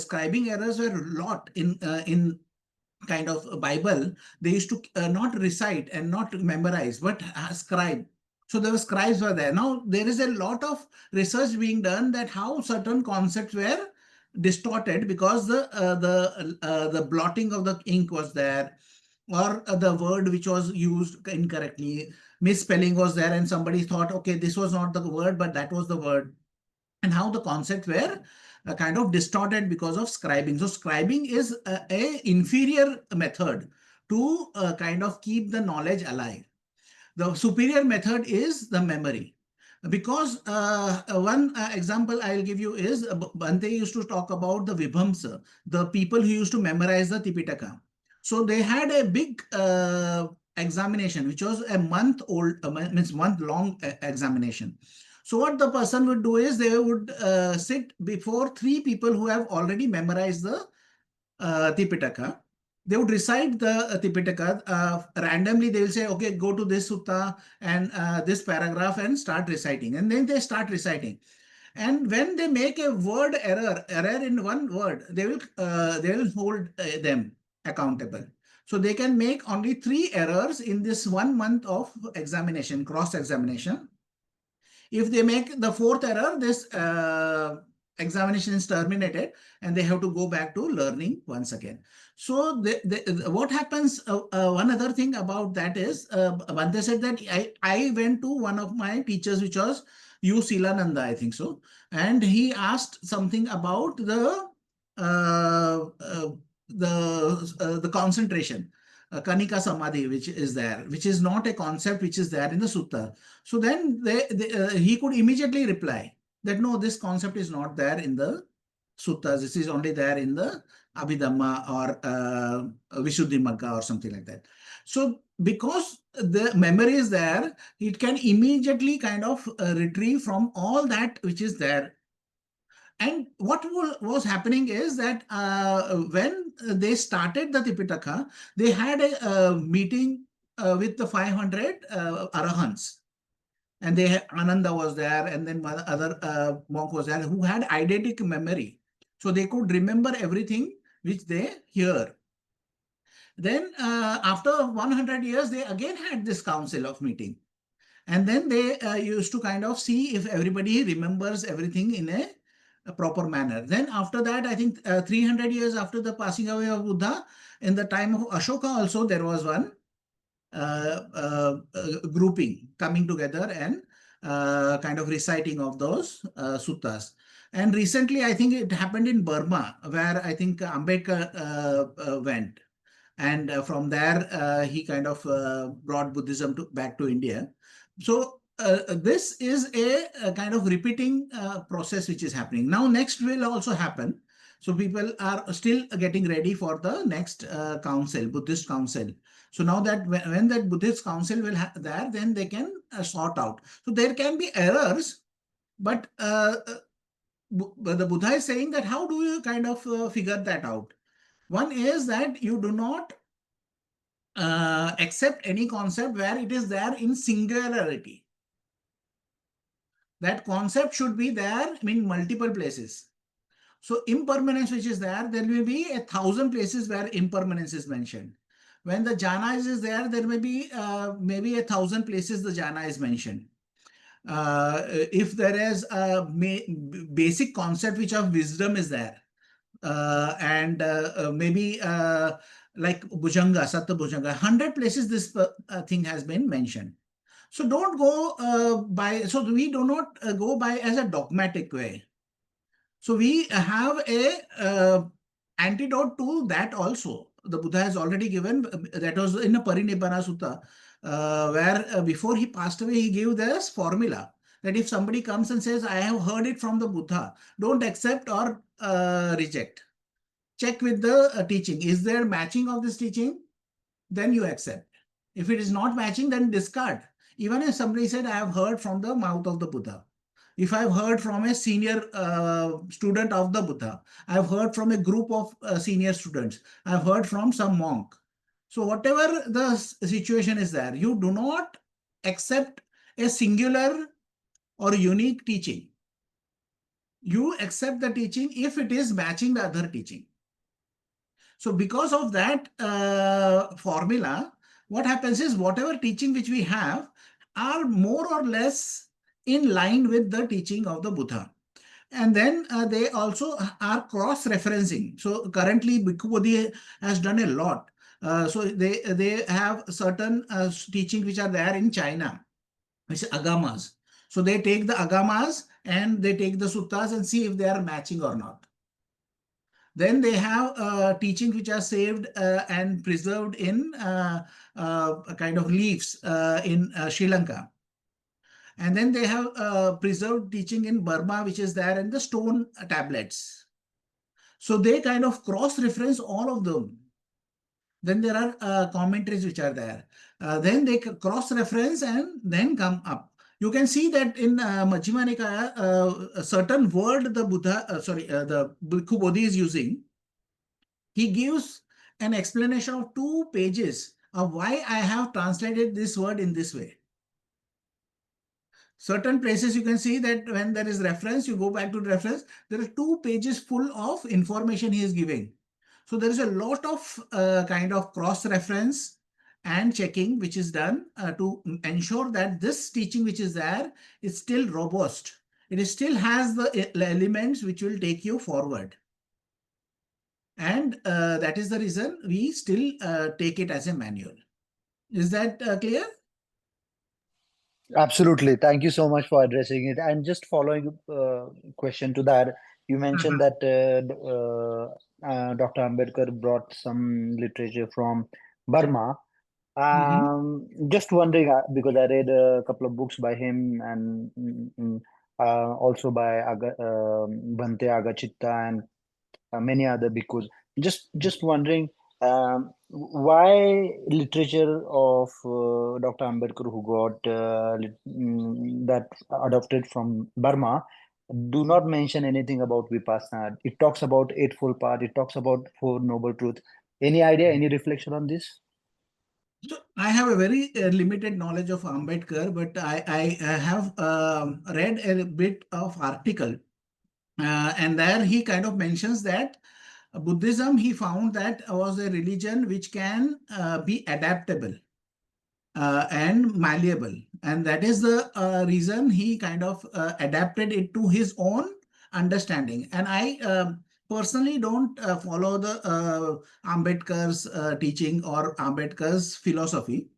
scribing errors were a lot in kind of Bible. They used to not recite and not memorize, but scribe. So there were scribes were there. Now there is a lot of research being done that how certain concepts were distorted because the blotting of the ink was there, or the word which was used incorrectly, misspelling was there, and somebody thought, okay, this was not the word, but that was the word, and how the concepts were kind of distorted because of scribing. So scribing is a inferior method to kind of keep the knowledge alive. The superior method is the memory. Because one example I'll give you is Bhante used to talk about the Vibhamsa, the people who used to memorize the Tipitaka. So they had a big examination, which was a month old, means month long examination. So what the person would do is they would sit before 3 people who have already memorized the Tipitaka. They would recite the Tipitaka. Randomly, they will say, okay, go to this sutta and this paragraph and start reciting. And then they start reciting. And when they make a word error in one word, they will hold them accountable. So they can make only 3 errors in this 1 month of examination, cross-examination. If they make the 4th error, this examination is terminated and they have to go back to learning once again. So what happens, one other thing about that is, Bhante said that I went to one of my teachers, which was U. Silananda, I think so. And he asked something about the concentration. Kanika Samadhi, which is there, which is not a concept which is there in the sutta. So then he could immediately reply that no, this concept is not there in the suttas. This is only there in the Abhidhamma or Visuddhimagga or something like that. So because the memory is there, it can immediately kind of retrieve from all that which is there. And what was happening is that when they started the Tipitaka, they had a meeting with the 500 arahants. And Ananda was there, and then other monk was there who had eidetic memory. So they could remember everything which they hear. Then after 100 years, they again had this council of meeting. And then they used to kind of see if everybody remembers everything in a proper manner. Then after that, I think 300 years after the passing away of Buddha, in the time of Ashoka also, there was one grouping coming together and kind of reciting of those suttas. And recently, I think it happened in Burma, where I think Ambedkar went. And from there, he kind of brought Buddhism back to India. So this is a kind of repeating process which is happening. Now, next will also happen. So people are still getting ready for the next council, Buddhist council. So now that when that Buddhist council will have there, then they can sort out. So there can be errors, but the Buddha is saying that how do you kind of figure that out? One is that you do not accept any concept where it is there in singularity. That concept should be there in multiple places. So impermanence which is there will be 1,000 places where impermanence is mentioned. When the jhana is there may be maybe 1,000 places the jhana is mentioned. If there is a basic concept which of wisdom is there, and maybe like Bhujanga, Satta Bhujanga, 100 places this thing has been mentioned. So don't go so we do not go by as a dogmatic way. So we have a antidote to that also. the Buddha has already given. That was in a Parinibbana Sutta, where before he passed away, he gave this formula that if somebody comes and says, I have heard it from the Buddha, don't accept or reject. Check with the teaching. Is there matching of this teaching? Then you accept. If it is not matching, then discard. Even if somebody said, I have heard from the mouth of the Buddha. If I've heard from a senior student of the Buddha, I've heard from a group of senior students, I've heard from some monk. So whatever the situation is there, you do not accept a singular or unique teaching. You accept the teaching if it is matching the other teaching. So because of that formula, what happens is whatever teaching which we have are more or less in line with the teaching of the Buddha. And then they also are cross-referencing. So currently Bhikkhu Bodhi has done a lot. So they have certain teachings which are there in China, which is agamas. So they take the agamas and they take the suttas and see if they are matching or not. Then they have teachings which are saved and preserved in kind of leaves in Sri Lanka. And then they have preserved teaching in Burma, which is there in the stone tablets. So they kind of cross-reference all of them. Then there are commentaries which are there. Then they cross-reference and then come up. You can see that in Majjhima Nikāya, a certain word the Buddha, the Bhikkhu Bodhi is using, he gives an explanation of 2 pages of why I have translated this word in this way. Certain places you can see that when there is reference, you go back to the reference, there are 2 pages full of information he is giving. So there is a lot of kind of cross-reference and checking which is done to ensure that this teaching which is there is still robust. It still has the elements which will take you forward. And that is the reason we still take it as a manual. Is that clear? Absolutely. Thank you so much for addressing it. And just following question to that, you mentioned that Dr. Ambedkar brought some literature from Burma. Just wondering, because I read a couple of books by him and also by Bhante Agachitta and many other bhikkhus. Just wondering, why literature of Dr. Ambedkar, who got that adopted from Burma, do not mention anything about Vipassana. It talks about Eightfold Path. It talks about Four Noble Truths. Any idea, any reflection on this? So I have a very limited knowledge of Ambedkar, but I have read a bit of article, and there he kind of mentions that Buddhism, he found that was a religion which can be adaptable and malleable. And that is the reason he kind of adapted it to his own understanding. And I personally don't follow the Ambedkar's teaching or Ambedkar's philosophy.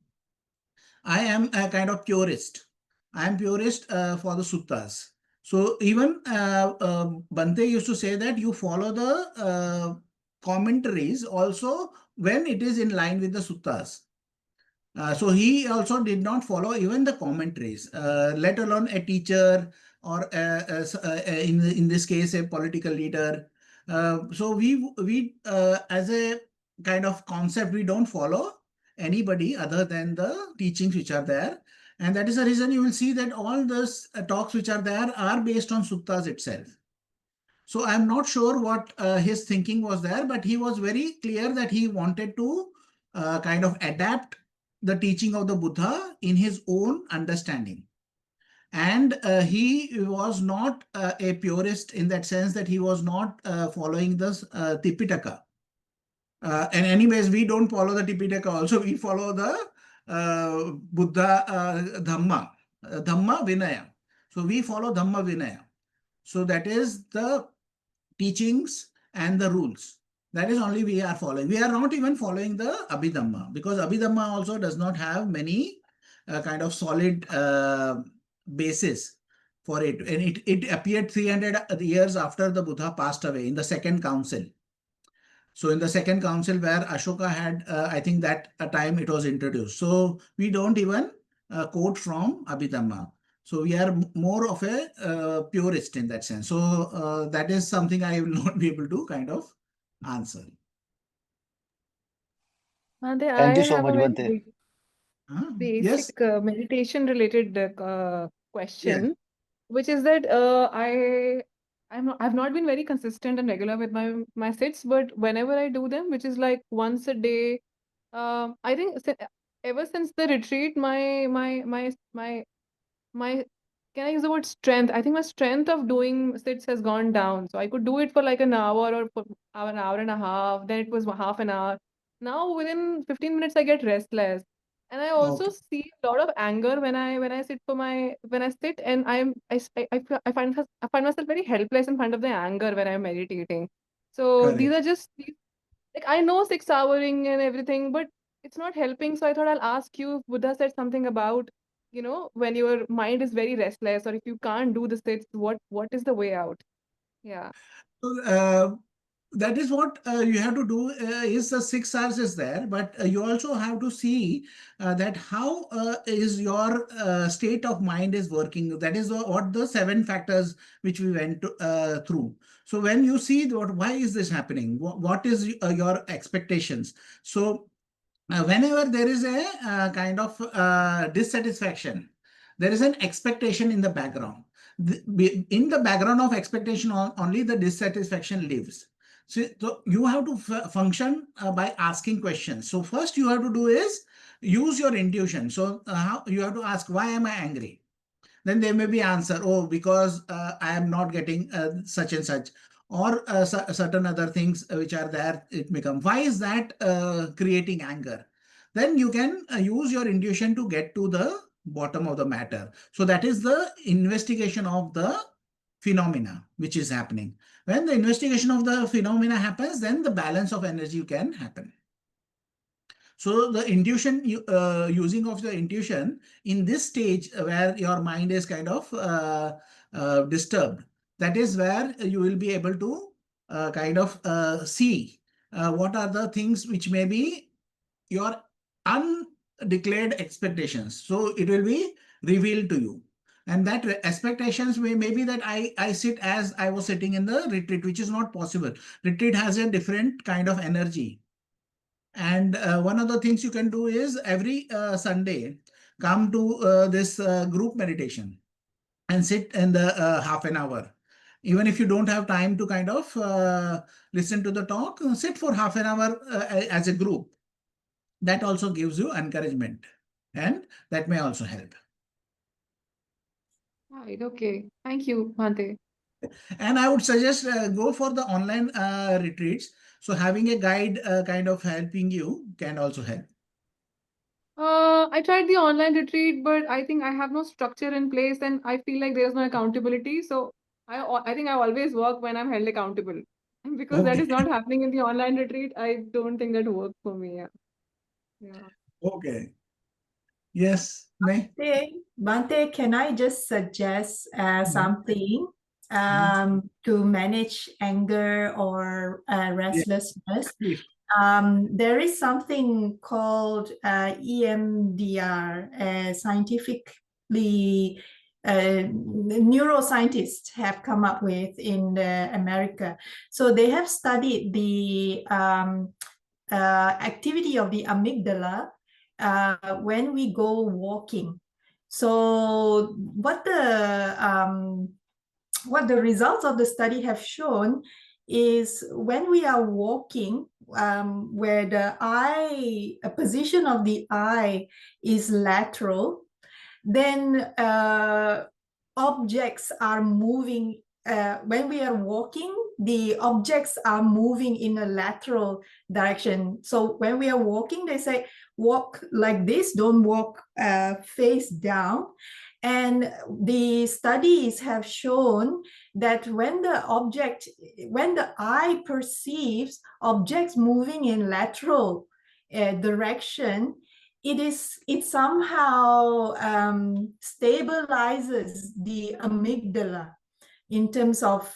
I am a kind of purist. I am purist for the suttas. So even Bhante used to say that you follow the commentaries also when it is in line with the suttas. So he also did not follow even the commentaries, let alone a teacher or in this case a political leader. So we as a kind of concept, we don't follow anybody other than the teachings which are there. And that is the reason you will see that all those talks which are there are based on suttas itself. So I'm not sure what his thinking was there, but he was very clear that he wanted to kind of adapt the teaching of the Buddha in his own understanding. And he was not a purist in that sense that he was not following the Tipitaka. And anyways, we don't follow the Tipitaka also. We follow the Buddha Dhamma Vinaya. So we follow Dhamma Vinaya. So that is the teachings and the rules. That is only we are following. We are not even following the Abhidhamma, because Abhidhamma also does not have many kind of solid basis for it. And it appeared 300 years after the Buddha passed away in the second council. So in the second council where Ashoka had, I think that a time it was introduced. So we don't even quote from Abhidhamma. So we are more of a purist in that sense. So that is something I will not be able to kind of answer. Bhante, I Thank you so have a much, very Bhante. Yes, basic meditation related yes, question, which is that I've not been very consistent and regular with my sits, but whenever I do them, which is like once a day, I think ever since the retreat, my can I use the word strength? I think my strength of doing sits has gone down. So I could do it for like an hour or for an hour and a half. Then it was half an hour. Now within 15 minutes I get restless. And I also okay, see a lot of anger when I sit when I sit and I find myself very helpless in front of the anger when I'm meditating. So these correct. are just like I know 6 houring and everything, but it's not helping. So I thought I'll ask you if Buddha said something about, when your mind is very restless or if you can't do the sits, what is the way out? Yeah. So, that is what you have to do is the 6 hours is there, but you also have to see that how is your state of mind is working. That is what the 7 factors which we went through. So when you see why is this happening? What is your expectations? So whenever there is a kind of dissatisfaction, there is an expectation in the background. In the background of expectation, only the dissatisfaction lives. So you have to function by asking questions. So first you have to do is use your intuition. So how you have to ask, why am I angry? Then there may be answer, oh, because I am not getting such and such, or certain other things which are there. It may come. Why is that creating anger? Then you can use your intuition to get to the bottom of the matter. So that is the investigation of the phenomena which is happening. When the investigation of the phenomena happens, then the balance of energy can happen. So the intuition, using of the intuition in this stage where your mind is kind of disturbed, that is where you will be able to kind of see what are the things which may be your undeclared expectations. So it will be revealed to you. And that expectations may be that I sit as I was sitting in the retreat, which is not possible. Retreat has a different kind of energy. And one of the things you can do is every Sunday, come to this group meditation and sit in the half an hour. Even if you don't have time to kind of listen to the talk, sit for half an hour as a group. That also gives you encouragement, and that may also help. Right. Okay. Thank you, Bhante. And I would suggest go for the online retreats. So having a guide kind of helping you can also help. I tried the online retreat, but I think I have no structure in place and I feel like there is no accountability. So I think I always work when I'm held accountable. And because that Okay. is not happening in the online retreat, I don't think that works for me. Yeah. Yeah. Okay. Yes, May. Bhante, can I just suggest something Mhm. to manage anger or Yeah, restlessness? please. There is something called EMDR, scientifically neuroscientists have come up with in America. So they have studied the activity of the amygdala when we go walking. So what the results of the study have shown is when we are walking, where the eye, a position of the eye is lateral, then objects are moving. When we are walking, the objects are moving in a lateral direction. So when we are walking, they say walk like this, don't walk face down. And the studies have shown that when the eye perceives objects moving in lateral direction, it somehow stabilizes the amygdala in terms of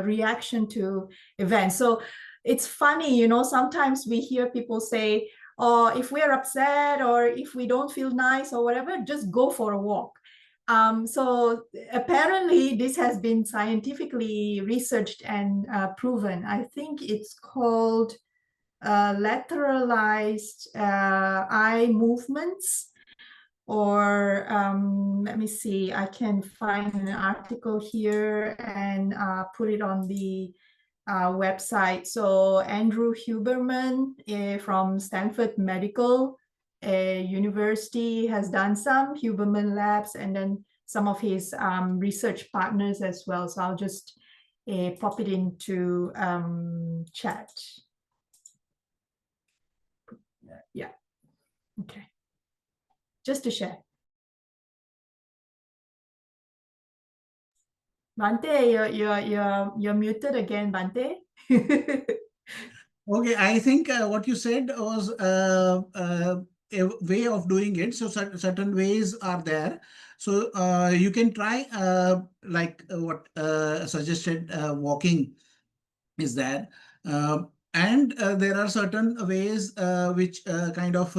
reaction to events. So it's funny, you know, sometimes we hear people say, oh, if we're upset or if we don't feel nice or whatever, just go for a walk. So apparently this has been scientifically researched and proven. I think it's called lateralized eye movements, or let me see, I can find an article here and put it on the website. So Andrew Huberman from Stanford Medical University has done some Huberman labs, and then some of his research partners as well. So I'll just pop it into chat. Yeah, okay. Just to share. Bhante, you're muted again, Bhante. Okay, I think what you said was a way of doing it. So certain ways are there. So you can try like what suggested walking is there. And there are certain ways which kind of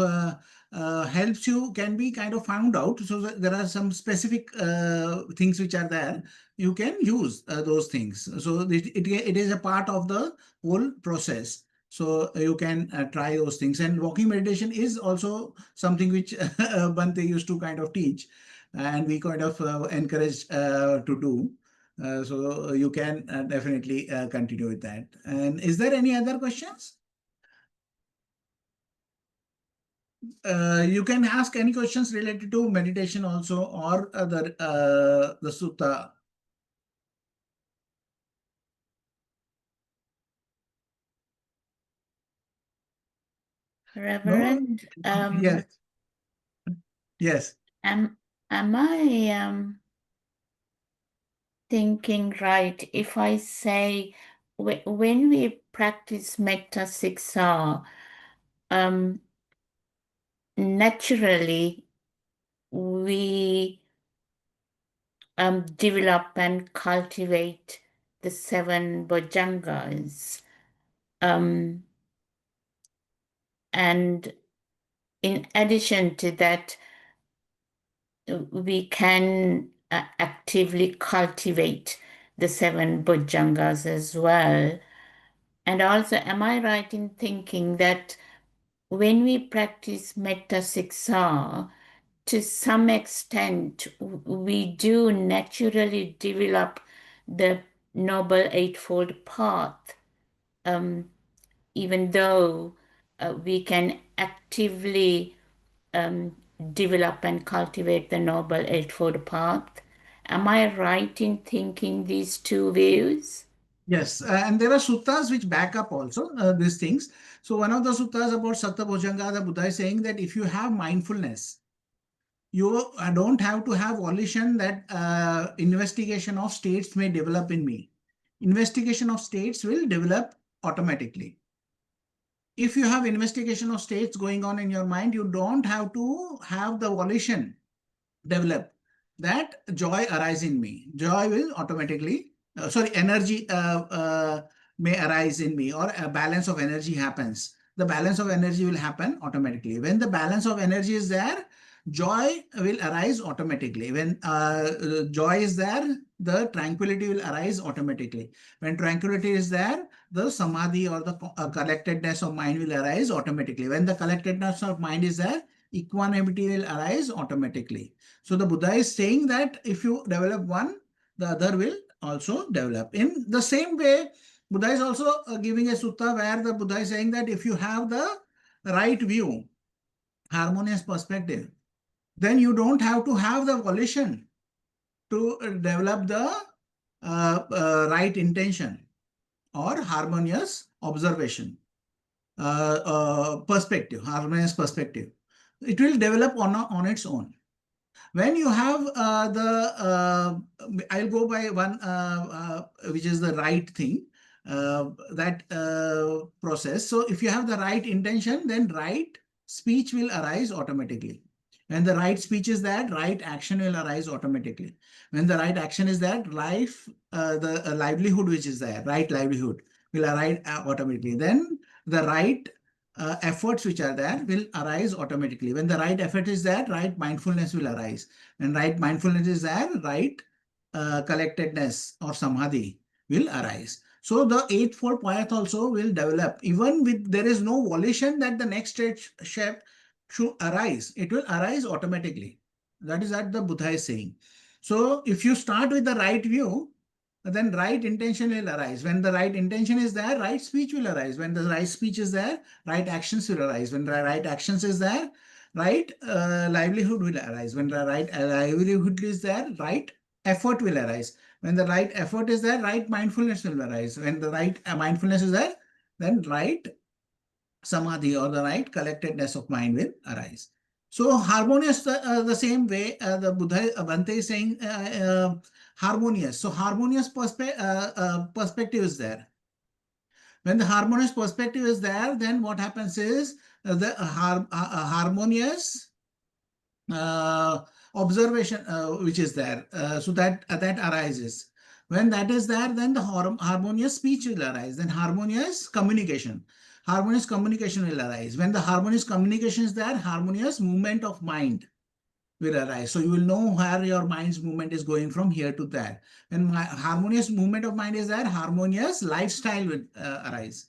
helps you, can be kind of found out. So there are some specific things which are there. You can use those things. So it is a part of the whole process. So you can try those things. And walking meditation is also something which Bhante used to kind of teach, and we kind of encourage to do. So you can definitely continue with that. And is there any other questions? You can ask any questions related to meditation also, or the sutta. Reverend, Yes. Yes. am I thinking right if I say when we practice Metta Siksa, naturally we develop and cultivate the 7 bojjhangas, and in addition to that, we can actively cultivate the 7 bojjhangas as well. And also, am I right in thinking that when we practice Metta Siksa, to some extent, we do naturally develop the Noble Eightfold Path, even though we can actively develop and cultivate the Noble Eightfold Path? Am I right in thinking these two views? Yes, and there are suttas which back up also these things. So one of the suttas about Satta Bhojanga, the Buddha is saying that if you have mindfulness, you don't have to have volition that investigation of states may develop in me. Investigation of states will develop automatically. If you have investigation of states going on in your mind, you don't have to have the volition develop. That joy arise in me. Joy will automatically, energy may arise in me, or a balance of energy happens. The balance of energy will happen automatically. When the balance of energy is there, joy will arise automatically. When joy is there, the tranquility will arise automatically. When tranquility is there, the samadhi or the collectedness of mind will arise automatically. When the collectedness of mind is there, equanimity will arise automatically. So the Buddha is saying that if you develop one, the other will also develop. In the same way, Buddha is also giving a sutta where the Buddha is saying that if you have the right view, harmonious perspective, then you don't have to have the volition to develop the right intention or harmonious observation, perspective, harmonious perspective. It will develop on its own. When you have I'll go by one which is the right thing, that process. So if you have the right intention, then right speech will arise automatically. When the right speech is that, right action will arise automatically. When the right action is that, life, the livelihood which is there, right livelihood will arise automatically. Then the right efforts which are there will arise automatically. When the right effort is there, right mindfulness will arise. When right mindfulness is there, right collectedness or samadhi will arise. So the eightfold path also will develop. Even with there is no volition that the next stage step should arise, it will arise automatically. That is what the Buddha is saying. So if you start with the right view, then right intention will arise. When the right intention is there, right speech will arise. When the right speech is there, right actions will arise. When the right actions is there, right livelihood will arise. When the right livelihood is there, right effort will arise. When the right effort is there, right mindfulness will arise. When the right mindfulness is there, then right samadhi or the right collectedness of mind will arise. So harmonious, the same way the Buddha, Bhante is saying harmonious. So harmonious perspective is there. When the harmonious perspective is there, then what happens is the harmonious observation which is there, so that arises. When that is there, then the harmonious speech will arise. Then harmonious communication will arise. When the harmonious communication is there, harmonious movement of mind will arise. So you will know where your mind's movement is going from here to there. When harmonious movement of mind is there, harmonious lifestyle will arise.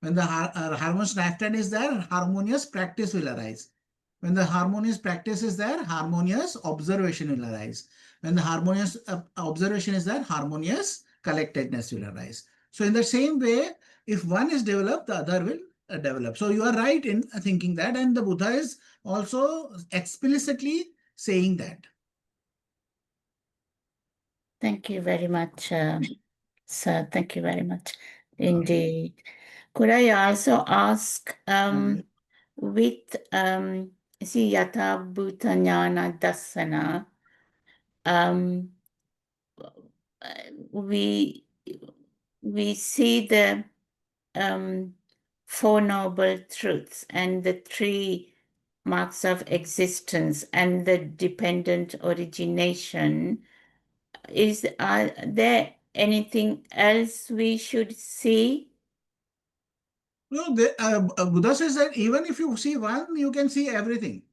When the harmonious lifestyle is there, harmonious practice will arise. When the harmonious practice is there, harmonious observation will arise. When the harmonious observation is there, harmonious collectedness will arise. So in the same way, if one is developed, the other will develop. So you are right in thinking that, and the Buddha is also explicitly saying that. Thank you very much, sir. Thank you very much indeed. Could I also ask, with see Yatha Bhuta Jnana Dassana, we see the Four Noble Truths and the three marks of existence and the dependent origination. Are there anything else we should see? No, Buddha says that even if you see one, you can see everything.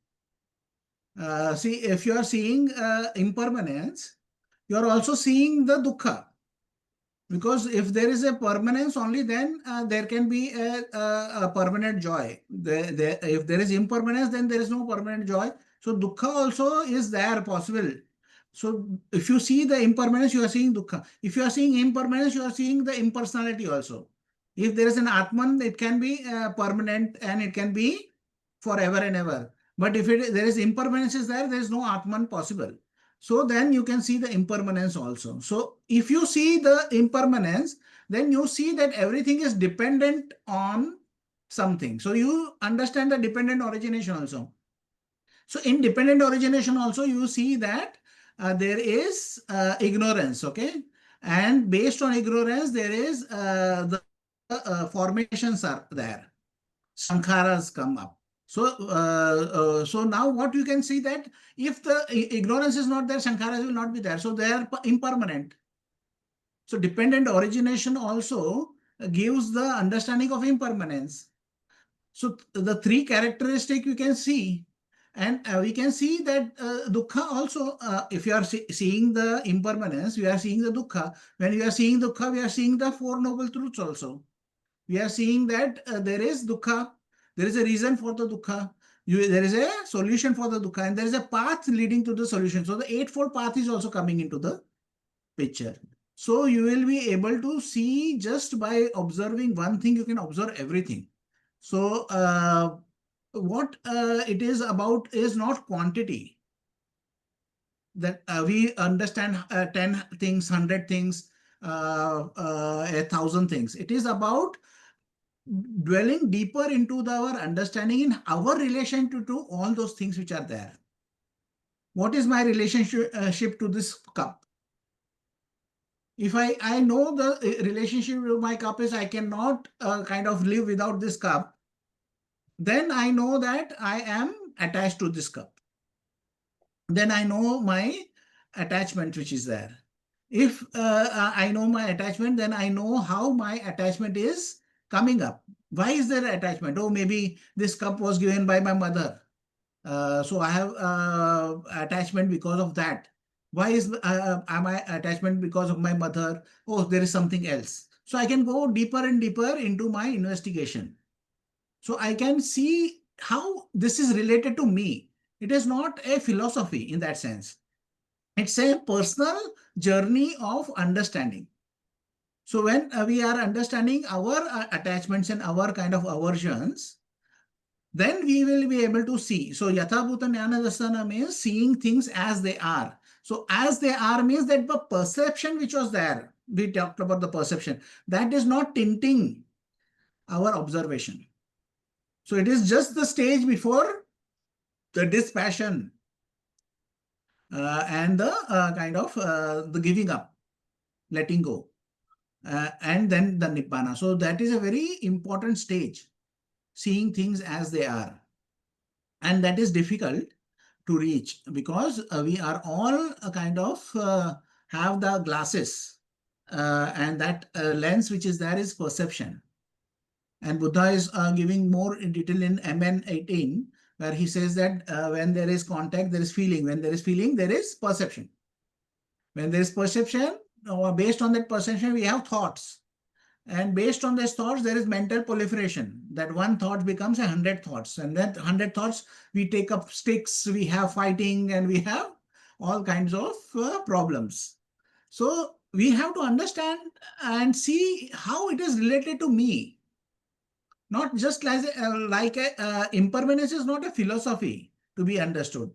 See, if you are seeing impermanence, you are also seeing the dukkha. Because if there is a permanence, only then there can be a permanent joy. If there is impermanence, then there is no permanent joy. So dukkha also is there possible. So if you see the impermanence, you are seeing dukkha. If you are seeing impermanence, you are seeing the impersonality also. If there is an Atman, it can be permanent and it can be forever and ever. But if there is impermanence is there is no Atman possible. So then you can see the impermanence also. So if you see the impermanence, then you see that everything is dependent on something. So you understand the dependent origination also. So in dependent origination also, you see that there is ignorance, okay? And based on ignorance, there is the formations are there. Sankharas come up. So, so now what you can see that if the ignorance is not there, sankharas will not be there. So they are impermanent. So dependent origination also gives the understanding of impermanence. So the three characteristics you can see. And we can see that dukkha also, if you are seeing the impermanence, we are seeing the dukkha. When we are seeing dukkha, we are seeing the Four Noble Truths also. We are seeing that there is dukkha. There is a reason for the dukkha. There is a solution for the dukkha, and there is a path leading to the solution. So the Eightfold Path is also coming into the picture. So you will be able to see just by observing one thing, you can observe everything. So what it is about is not quantity. That we understand 10 things, 100 things, 1,000 things. It is about dwelling deeper into our understanding in our relation to all those things which are there. What is my relationship to this cup? If I know the relationship with my cup is I cannot kind of live without this cup, then I know that I am attached to this cup. Then I know my attachment which is there. If I know my attachment, then I know how my attachment is coming up. Why is there attachment? Oh, maybe this cup was given by my mother. So I have attachment because of that. Why is my attachment because of my mother? Oh, there is something else. So I can go deeper and deeper into my investigation. So I can see how this is related to me. It is not a philosophy in that sense. It's a personal journey of understanding. So when we are understanding our attachments and our kind of aversions, then we will be able to see. So Yatha Bhuta Jnana Darsana means seeing things as they are. So as they are means that the perception which was there, we talked about the perception, that is not tinting our observation. So it is just the stage before the dispassion and the kind of the giving up, letting go, and then the Nibbana. So that is a very important stage, seeing things as they are. And that is difficult to reach because we are all kind of have the glasses and that lens which is there is perception. And Buddha is giving more in detail in MN 18, where he says that when there is contact, there is feeling. When there is feeling, there is perception. When there is perception, based on that perception, we have thoughts. And based on these thoughts, there is mental proliferation. That one thought becomes 100 thoughts. And that 100 thoughts, we take up sticks, we have fighting, and we have all kinds of problems. So we have to understand and see how it is related to me. Not just as impermanence is not a philosophy to be understood.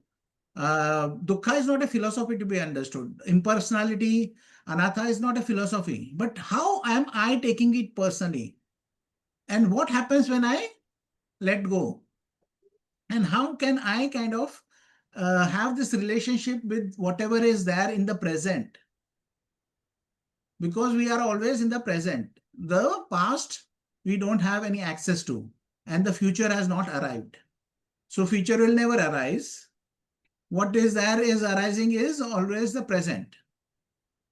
Dukkha is not a philosophy to be understood. Impersonality, anatta is not a philosophy. But how am I taking it personally? And what happens when I let go? And how can I kind of have this relationship with whatever is there in the present? Because we are always in the present. The past, we don't have any access to. And the future has not arrived. So future will never arise. What is there is arising is always the present.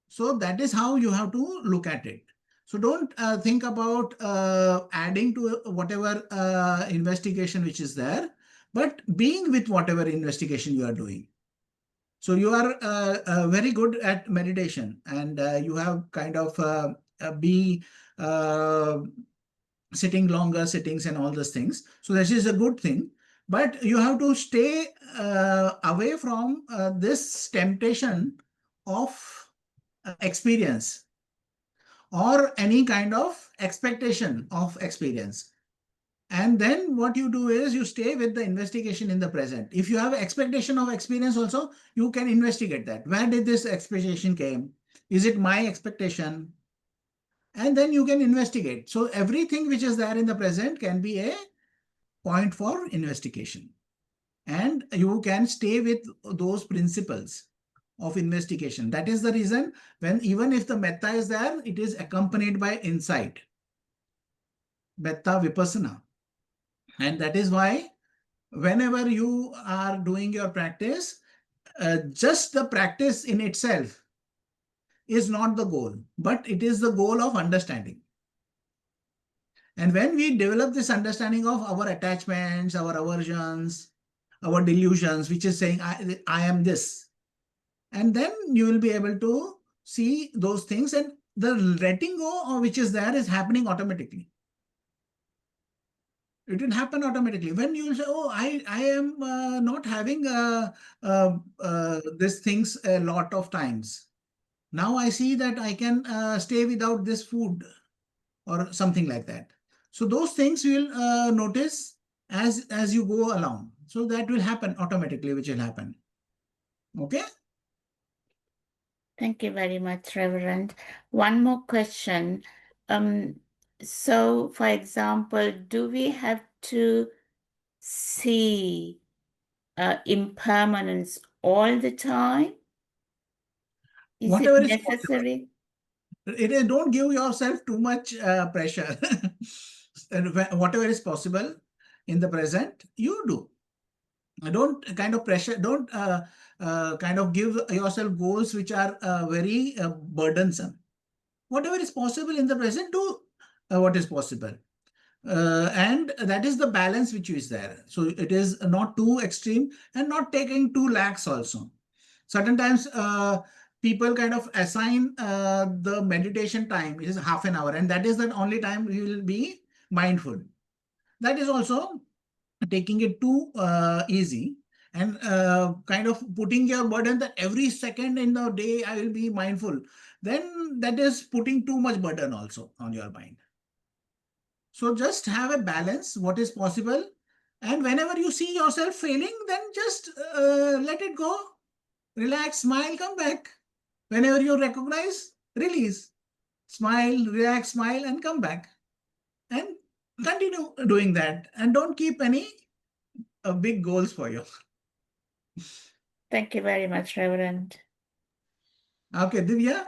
So that is how you have to look at it. So don't think about adding to whatever investigation which is there, but being with whatever investigation you are doing. So you are very good at meditation and you have kind of be sitting longer sittings and all those things. So this is a good thing. But you have to stay away from this temptation of experience or any kind of expectation of experience. And then what you do is you stay with the investigation in the present. If you have expectation of experience also, you can investigate that. Where did this expectation came? Is it my expectation? And then you can investigate. So everything which is there in the present can be a point for investigation. And you can stay with those principles of investigation. That is the reason when even if the metta is there, it is accompanied by insight. Metta Vipassana. And that is why whenever you are doing your practice, just the practice in itself is not the goal, but it is the goal of understanding. And when we develop this understanding of our attachments, our aversions, our delusions, which is saying, I am this, and then you will be able to see those things, and the letting go which is there is happening automatically. It will happen automatically. When you say, oh, I am not having these things a lot of times. Now I see that I can stay without this food or something like that. So those things you will notice as you go along. So that will happen automatically, which will happen. Okay? Thank you very much, Reverend. One more question. So, for example, do we have to see impermanence all the time? Is Whatever it is necessary? It is, don't give yourself too much pressure. And whatever is possible in the present, you do. Don't kind of pressure, don't kind of give yourself goals which are very burdensome. Whatever is possible in the present, do what is possible. And that is the balance which is there. So it is not too extreme and not taking too lax also. Certain times people kind of assign the meditation time, it is half an hour, and that is the only time you will be mindful. That is also taking it too easy, and kind of putting your burden that every second in the day I will be mindful, then that is putting too much burden also on your mind. So just have a balance, what is possible. And whenever you see yourself failing, then just let it go. Relax, smile, come back. Whenever you recognize, release. Smile, relax, smile, and come back. And continue doing that. And don't keep any big goals for you. Thank you very much, Reverend. Okay, Divya?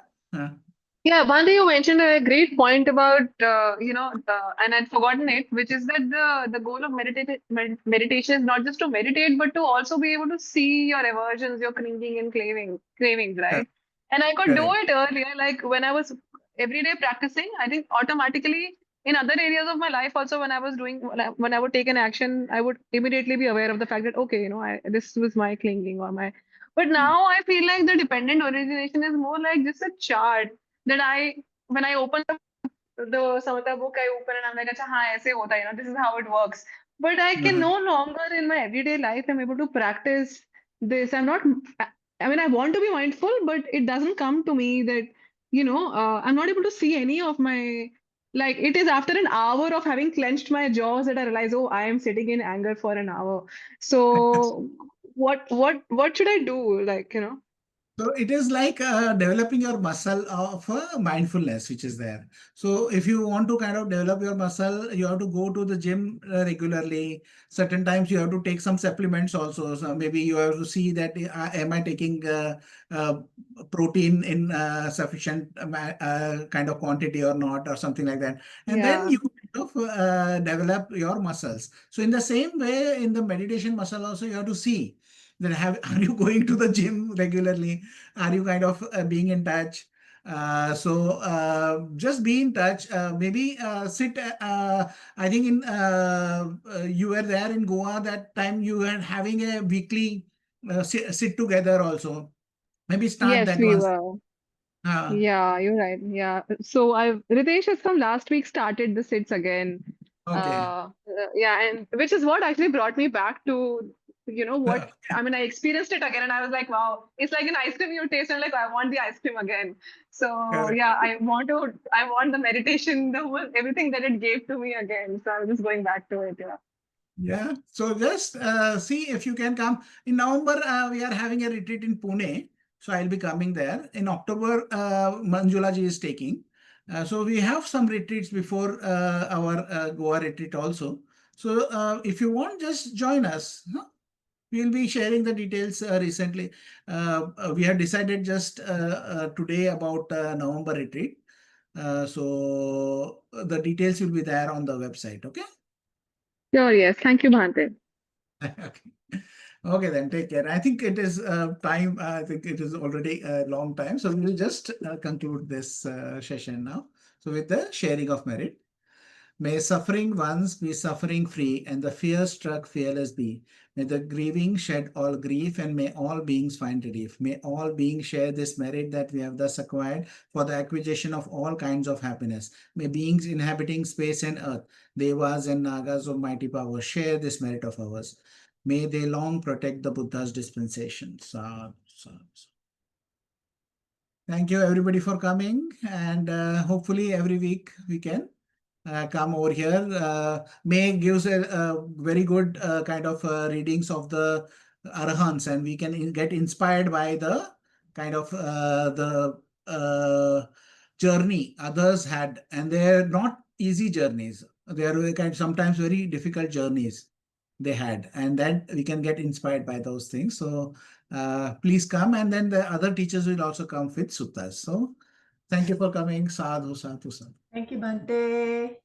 Yeah, Bhante, you mentioned a great point about, and I'd forgotten it, which is that the goal of meditation is not just to meditate, but to also be able to see your aversions, your craving and cravings, right? And I could do Correct. it earlier, like when I was everyday practicing, I think automatically in other areas of my life also, when I was doing, when I would take an action, I would immediately be aware of the fact that, okay, this was my clinging or my, but now I feel like the dependent origination is more like just a chart that when I open the Saṃyutta book, I open and I'm like, acha, haan, aise hota hai, this is how it works. But I can no longer in my everyday life, I'm able to practice this. I mean, I want to be mindful, but it doesn't come to me that, I'm not able to see any of my, like, it is after an hour of having clenched my jaws that I realize, oh, I am sitting in anger for an hour. So what should I do? Like, So it is like developing your muscle of mindfulness, which is there. So if you want to kind of develop your muscle, you have to go to the gym regularly. Certain times you have to take some supplements also. So maybe you have to see that am I taking protein in sufficient kind of quantity or not, or something like that. And then yeah. you kind of develop your muscles. So in the same way, in the meditation muscle also, you have to see then are you going to the gym regularly? Are you kind of being in touch? Just be in touch. Maybe sit. I think you were there in Goa that time. You were having a weekly sit together also. Maybe start Yes, that we one. were. Uh, Yeah, you're right. Yeah. So Ritesh has from last week started the sits again. okay. Yeah, and which is what actually brought me back to, what I mean, I experienced it again and I was like, wow, it's like an ice cream you taste and like, I want the ice cream again. So Correct. yeah, I want the meditation, the whole, everything that it gave to me again. So I'm just going back to it. Yeah. Yeah. So just see if you can come. In November, we are having a retreat in Pune. So I'll be coming there. In October, Manjula ji is taking. So we have some retreats before our Goa retreat also. So if you want, just join us. Huh? We'll be sharing the details recently. We have decided just today about November retreat. So the details will be there on the website. Okay. Sure, yes. Thank you, Bhante. Okay. Okay, then take care. I think it is time. I think it is already a long time. So we will just conclude this session now. So with the sharing of merit. May suffering ones be suffering free, and the fear-struck fearless be. May the grieving shed all grief, and may all beings find relief. May all beings share this merit that we have thus acquired for the acquisition of all kinds of happiness. May beings inhabiting space and earth, devas and nagas of mighty power, share this merit of ours. May they long protect the Buddha's dispensation. Sadhu, sadhu, sadhu. Thank you everybody for coming, and hopefully every week we can come over here. May gives a very good kind of readings of the Arahants, and we can get inspired by the kind of the journey others had, and they're not easy journeys. They are kind sometimes very difficult journeys they had, and then we can get inspired by those things. So please come, and then the other teachers will also come with suttas. So thank you for coming. Sadhu, sadhu, sadhu. Thank you, Bhante.